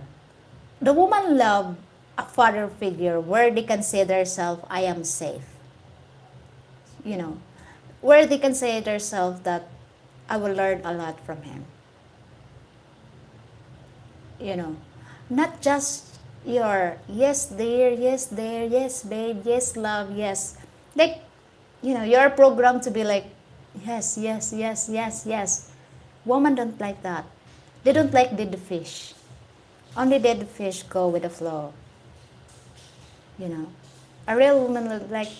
[SPEAKER 1] The woman love a father figure where they can say themselves, I am safe. Where they can say themselves that I will learn a lot from him. You know, not just your yes dear, yes dear, yes babe, yes love, yes. Like, you're programmed to be like, yes, yes, yes, yes, yes. Women don't like that. They don't like dead fish. Only dead fish go with the flow. You know, a real woman will like,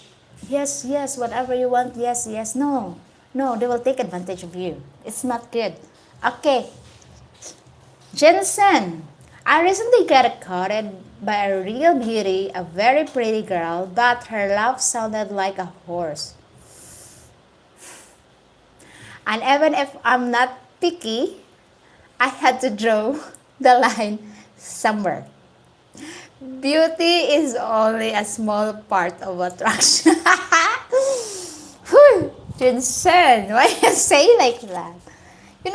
[SPEAKER 1] yes, yes, whatever you want, yes, yes. No, no, they will take advantage of you. It's not good. Okay, Jensen, I recently got courted by a real beauty, a very pretty girl, but her laugh sounded like a horse. And even if I'm not picky, I had to draw the line somewhere. Beauty is only a small part of attraction. Whew, Jensen, why you say like that?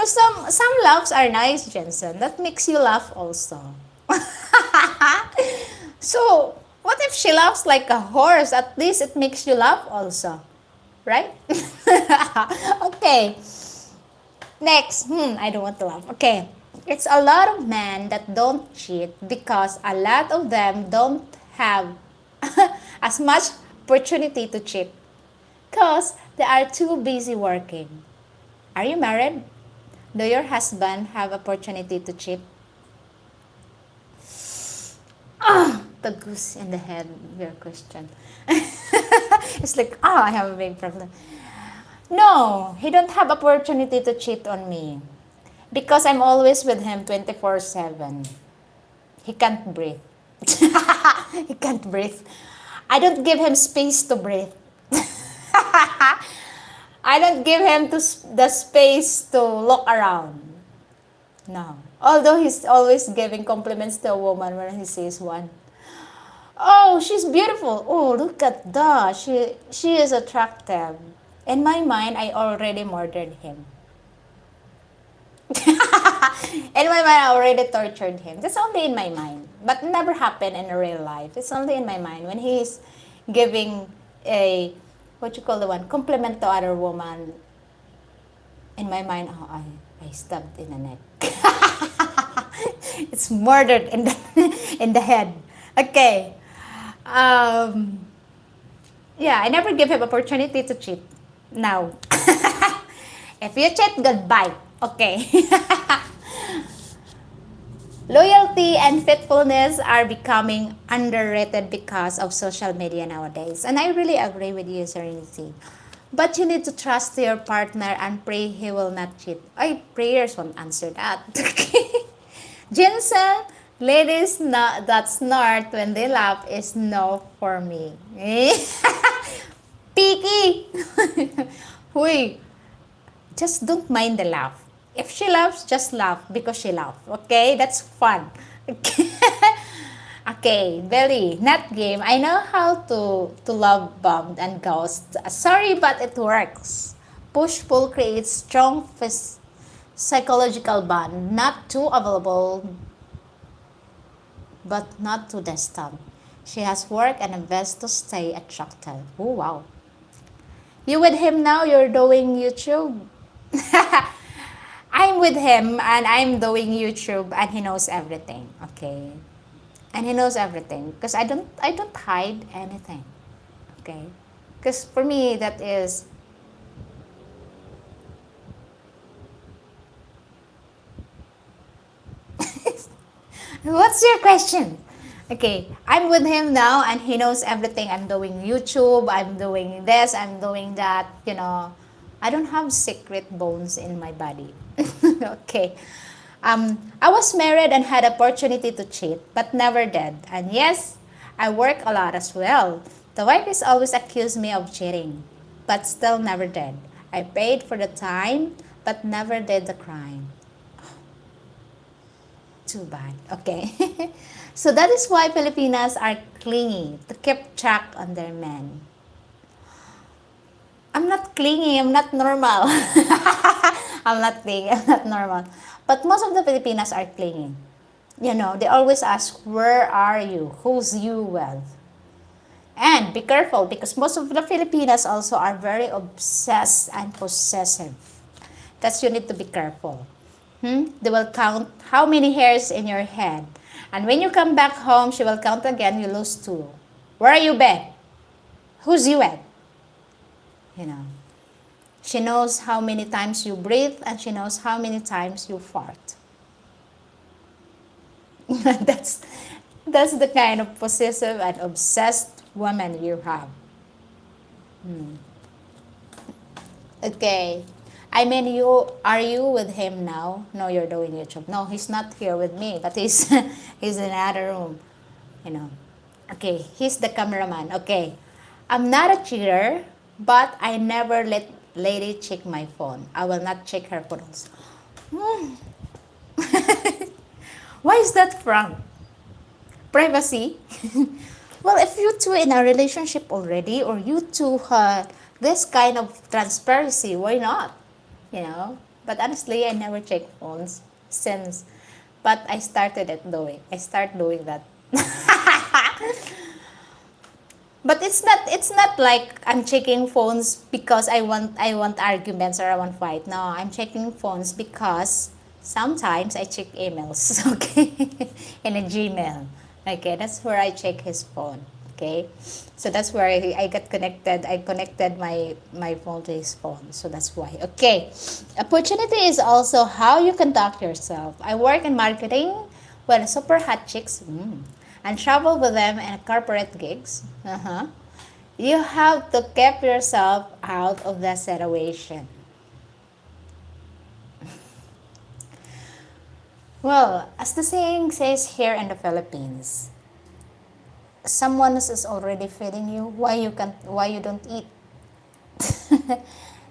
[SPEAKER 1] Some laughs are nice, Jensen. That makes you laugh also. So, what if she laughs like a horse? At least it makes you laugh also. Right? Okay. Next. I don't want to laugh. Okay. It's a lot of men that don't cheat because a lot of them don't have as much opportunity to cheat because they are too busy working. Are you married? Do your husband have opportunity to cheat? The goose in the head, your question. It's like, I have a big problem. No, he don't have opportunity to cheat on me because I'm always with him 24/7. He can't breathe. He can't breathe. I don't give him space to breathe. I don't give him the space to look around. No. Although he's always giving compliments to a woman when he sees one. Oh, she's beautiful. Oh, look at that. She is attractive. In my mind, I already murdered him. In my mind, I already tortured him. That's only in my mind. But never happened in real life. It's only in my mind. When he's giving a, what you call the one, compliment to other woman, in my mind, oh, I stabbed in the neck. It's murdered in in the head. Okay. Yeah, I never give him opportunity to cheat. Now, if you cheat, goodbye. Okay. Loyalty and faithfulness are becoming underrated because of social media nowadays. And I really agree with you, Serenity. But you need to trust your partner and pray he will not cheat. Prayers won't answer that. Okay. Jensen, ladies that snort when they laugh is no for me. Picky! Huy, just don't mind the laugh. If she laughs, just laugh because she laughs. Okay? That's fun. Okay, okay, Belly, not game. I know how to love bomb and ghost. Sorry, but it works. Push-pull creates strong psychological bond. Not too available, but not too distant. She has work and invest to stay attractive. Oh, wow. You with him now? You're doing YouTube? I'm with him and I'm doing YouTube and he knows everything. Okay. And he knows everything because I don't hide anything. Okay. Because for me that is what's your question? Okay, I'm with him now and he knows everything. I'm doing YouTube, I'm doing this, I'm doing that, I don't have secret bones in my body. Okay. I was married and had opportunity to cheat, but never did. And yes, I work a lot as well. The wife is always accused me of cheating, but still never did. I paid for the time, but never did the crime. Too bad. Okay. So that is why Filipinas are clingy to keep track on their men. I'm not clingy. I'm not normal. I'm not clingy. I'm not normal. But most of the Filipinas are clingy. They always ask, where are you? Who's you with? And be careful because most of the Filipinas also are very obsessed and possessive. That's you need to be careful. They will count how many hairs in your head. And when you come back home, she will count again, you lose two. Where are you been? Who's you at? You know. She knows how many times you breathe and she knows how many times you fart. that's that's the kind of possessive and obsessed woman you have. Okay. I mean, are you with him now? No, you're doing YouTube. No, he's not here with me, but he's he's in another room. You know. Okay, he's the cameraman. Okay. I'm not a cheater, but I never let lady check my phone. I will not check her phone. Hmm. Why is that from? Privacy? Well, if you two in a relationship already, or you two had this kind of transparency, why not? You know? But honestly, I never check phones since. But I started it doing. I start doing that. But it's not like I'm checking phones because I want arguments or I want fight. No, I'm checking phones because sometimes I check emails, okay? In a Gmail. Okay, that's where I check his phone. Okay? So that's where I got connected. I connected my phone to his phone. So that's why. Okay. Opportunity is also how you conduct yourself. I work in marketing with super hot chicks. And travel with them in corporate gigs. You have to keep yourself out of the situation. Well, as the saying says here in the Philippines, someone is already feeding you. Why you don't eat?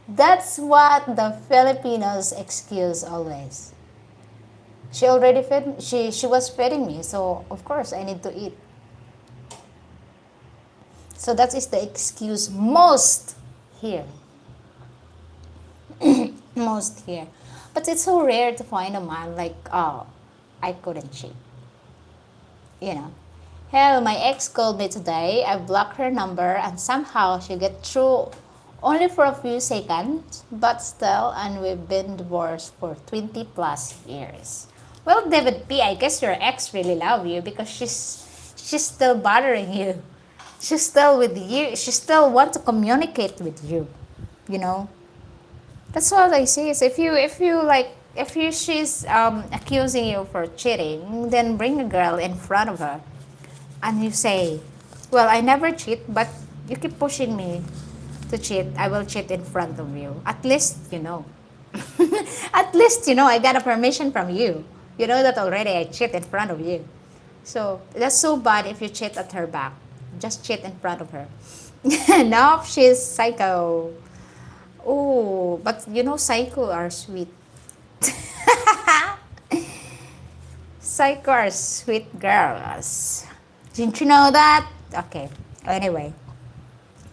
[SPEAKER 1] That's what the Filipinos excuse always. She was feeding me, so of course I need to eat. So that is the excuse most here. Most here. But it's so rare to find a man like, oh, I couldn't cheat. You know. Hell, my ex called me today. I blocked her number and somehow she get through only for a few seconds, but still, and we've been divorced for 20 plus years. Well, David P, I guess your ex really love you because she's still bothering you. She's still with you. She still want to communicate with you. You know. That's what I say. Is if she's accusing you for cheating, then bring a girl in front of her, and you say, "Well, I never cheat, but you keep pushing me to cheat. I will cheat in front of you. At least you know. At least you know I got a permission from you. You know that already. I cheat in front of you. So that's so bad if you cheat at her back. Just cheat in front of her. No, she's psycho. Oh, but you know, psycho are sweet. Psycho are sweet girls. Didn't you know that? Okay. Anyway,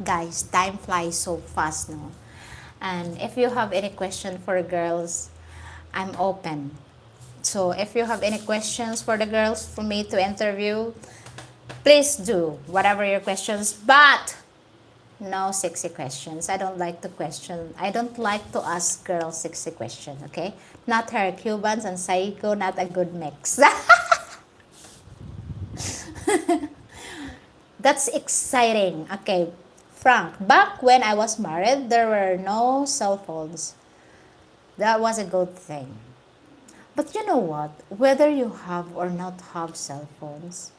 [SPEAKER 1] guys, time flies so fast now. And if you have any question for girls, I'm open. So if you have any questions for the girls for me to interview, please do whatever your questions. But no sexy questions. I don't like to question. I don't like to ask girls sexy questions, okay? Not her. Cubans and psycho, not a good mix. That's exciting. Okay, Frank, back when I was married, there were no cell phones. That was a good thing. But you know what? Whether you have or not have cell phones,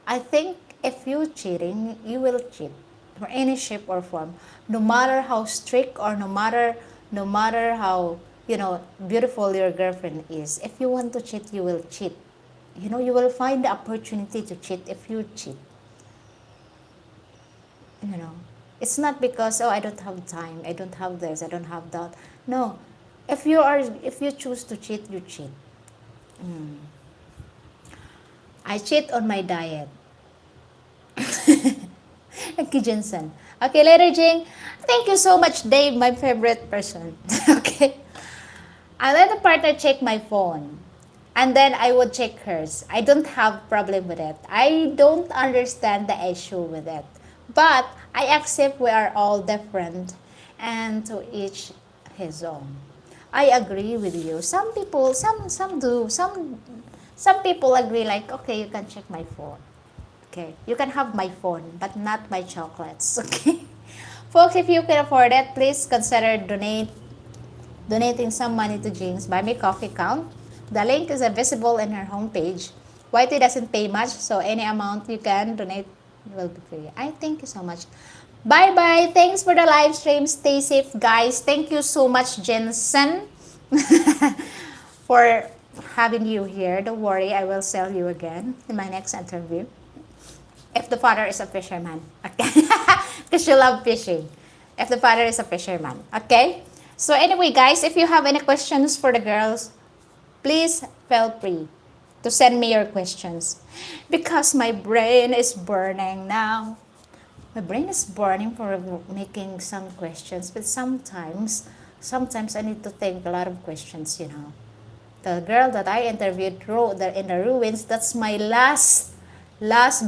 [SPEAKER 1] I think if you cheating, you will cheat for any shape or form, no matter how strict or no matter how beautiful your girlfriend is. If you want to cheat, you will cheat. You will find the opportunity to cheat if you cheat. You know, it's not because, oh, I don't have time, I don't have this, I don't have that. No, if you choose to cheat, you cheat. I cheat on my diet. Okay, Jensen. Okay, later, Jing. Thank you so much, Dave, my favorite person. Okay. I let the partner check my phone. And then I would check hers. I don't have problem with it. I don't understand the issue with it. But I accept we are all different and to each his own. I agree with you. Some people, some do, some people agree like, okay, you can check my phone. Okay, you can have my phone, but not my chocolates. Okay, folks, if you can afford it, please consider donating some money to Jane's Buy Me Coffee account. The link is visible in her homepage. YT doesn't pay much, so any amount you can donate will be free. I thank you so much. Bye bye. Thanks for the live stream. Stay safe, guys. Thank you so much, Jensen, for having you here. Don't worry, I will sell you again in my next interview. If the father is a fisherman, okay? Because you love fishing. If the father is a fisherman, okay? So anyway, guys, if you have any questions for the girls, please feel free to send me your questions. Because my brain is burning now. My brain is burning for making some questions, but sometimes I need to think a lot of questions, you know. The girl that I interviewed wrote that in the ruins, that's my last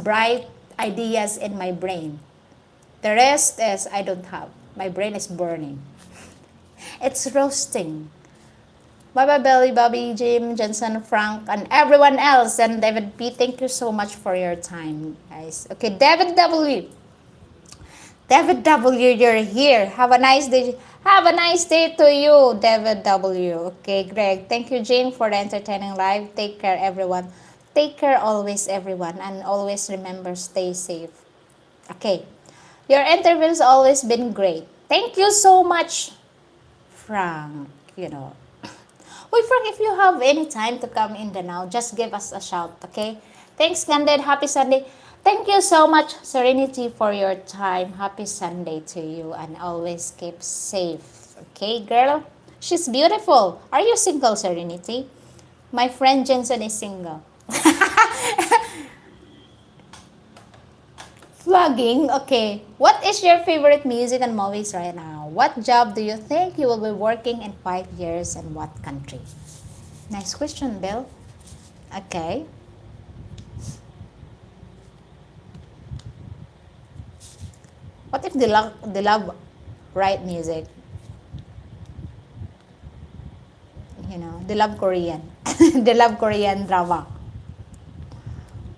[SPEAKER 1] bright ideas in my brain. The rest is I don't have. My brain is burning. It's roasting. Bye bye, Belly, Bobby, Jim, Jensen, Frank, and everyone else. And David P, thank you so much for your time, guys. Okay, David W. David W, you're here. Have a nice day. Have a nice day to you, David W. Okay, Greg. Thank you, Jane, for the entertaining live. Take care, everyone. Take care always, everyone. And always remember, stay safe. Okay. Your interview has always been great. Thank you so much, Frank. You know. Wait, Frank, if you have any time to come in the now, just give us a shout, okay? Thanks, Candid. Happy Sunday. Thank you so much, Serenity, for your time. Happy Sunday to you, and always keep safe. Okay, girl? She's beautiful. Are you single, Serenity? My friend Jensen is single. Vlogging, okay. What is your favorite music and movies right now? What job do you think you will be working in 5 years, and what country? Nice question, Bill. Okay. What if they love write music? You know, they love Korean. They love Korean drama.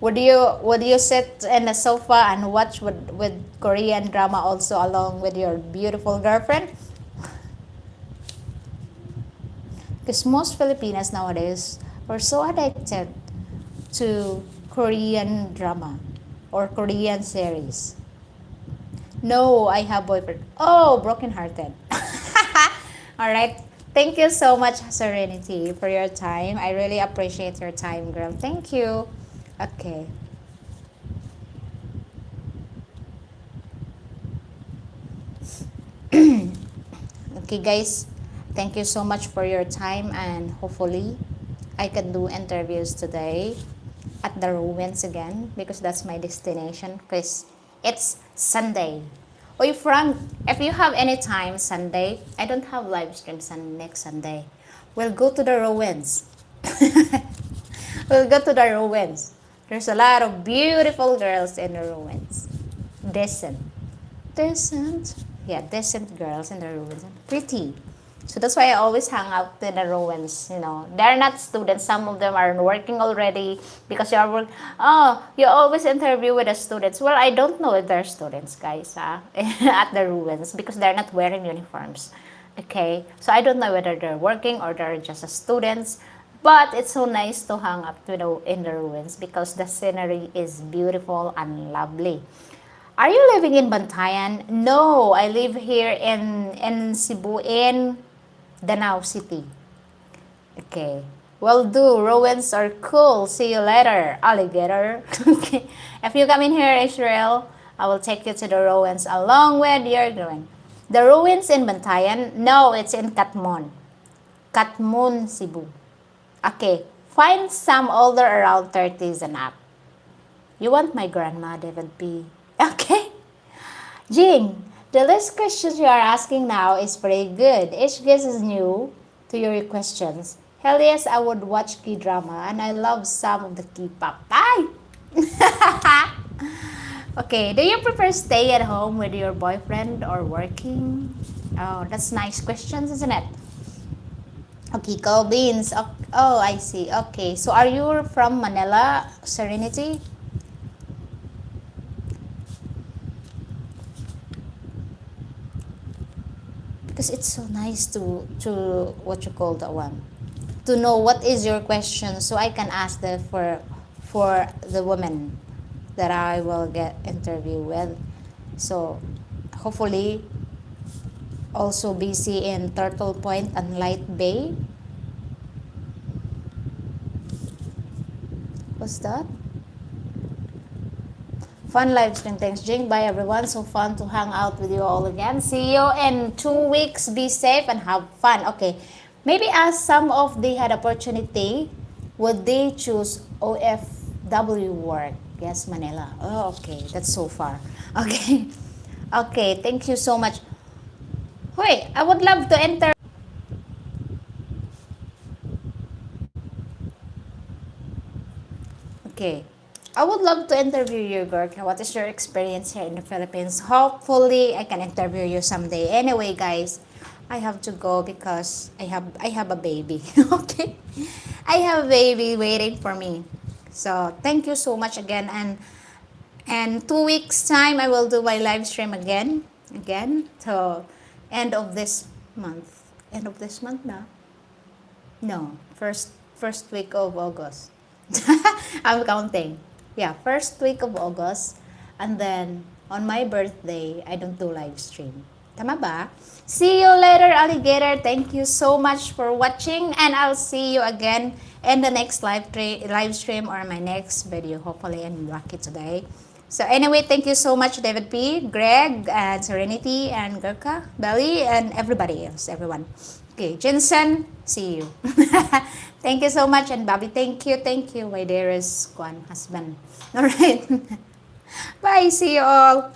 [SPEAKER 1] Would you sit in the sofa and watch with Korean drama also along with your beautiful girlfriend? Because most Filipinas nowadays are so addicted to Korean drama or Korean series. No, I have boyfriend. Oh, brokenhearted. All right. Thank you so much, Serenity, for your time. I really appreciate your time, girl. Thank you. Okay. Okay, guys. Thank you so much for your time, and hopefully I can do interviews today at the ruins again because that's my destination because it's Sunday. Oy, Frank, if you have any time Sunday, I don't have live streams on next Sunday. We'll go to the ruins. We'll go to the ruins. There's a lot of beautiful girls in the ruins. Decent. Decent. Yeah, decent girls in the ruins. Pretty. So that's why I always hang out in the ruins, you know. They're not students. Some of them are working already because you are work. Oh, you always interview with the students. Well, I don't know if they're students, guys, at the ruins because they're not wearing uniforms. Okay, so I don't know whether they're working or they're just students. But it's so nice to hang up in the ruins because the scenery is beautiful and lovely. Are you living in Bantayan? No, I live here in Cebu, in Danau City. Okay. Well, do. Ruins are cool. See you later, alligator. Okay. If you come in here, Israel, I will take you to the ruins along with your ruin. The ruins in Bantayan? No, it's in Katmon. Katmon, Cebu. Okay. Find some older around 30s and up. You want my grandma, David P. Okay. Jing, the list questions you are asking now is pretty good. Each guess is new to your questions. Hell yes, I would watch K-drama and I love some of the K-pop. Bye! Okay, do you prefer stay at home with your boyfriend or working? Oh, that's nice questions, isn't it? Okay, Beans. Oh, I see. Okay. So are you from Manila, Serenity? Because it's so nice to what you call that one. To know what is your question so I can ask the for the woman that I will get interview with. So hopefully also busy in Turtle Point and Light Bay. What's that? Fun live stream. Thanks, Jing. Bye, everyone. So fun to hang out with you all again. See you in 2 weeks. Be safe and have fun. Okay. Maybe as some of they had opportunity, would they choose OFW work? Yes, Manila. Oh, okay. That's so far. Okay. Okay. Thank you so much. Wait, I would love to enter. Okay. I would love to interview you, Gorka. What is your experience here in the Philippines? Hopefully, I can interview you someday. Anyway, guys, I have to go because I have a baby. Okay, I have a baby waiting for me. So thank you so much again, and 2 weeks time I will do my live stream again. So end of this month. End of this month now. No, first week of August. I'm counting. Yeah, first week of August. And then on my birthday, I don't do live stream. Tama ba? See you later, alligator. Thank you so much for watching, and I'll see you again in the next live stream or my next video. Hopefully, I'm lucky today. So anyway, thank you so much, David P, Greg, and Serenity, and Gurka, Belly, and everybody else, everyone. Okay, Jensen, see you. Thank you so much, and Bobby, thank you, my dearest husband. All right. Bye, see you all.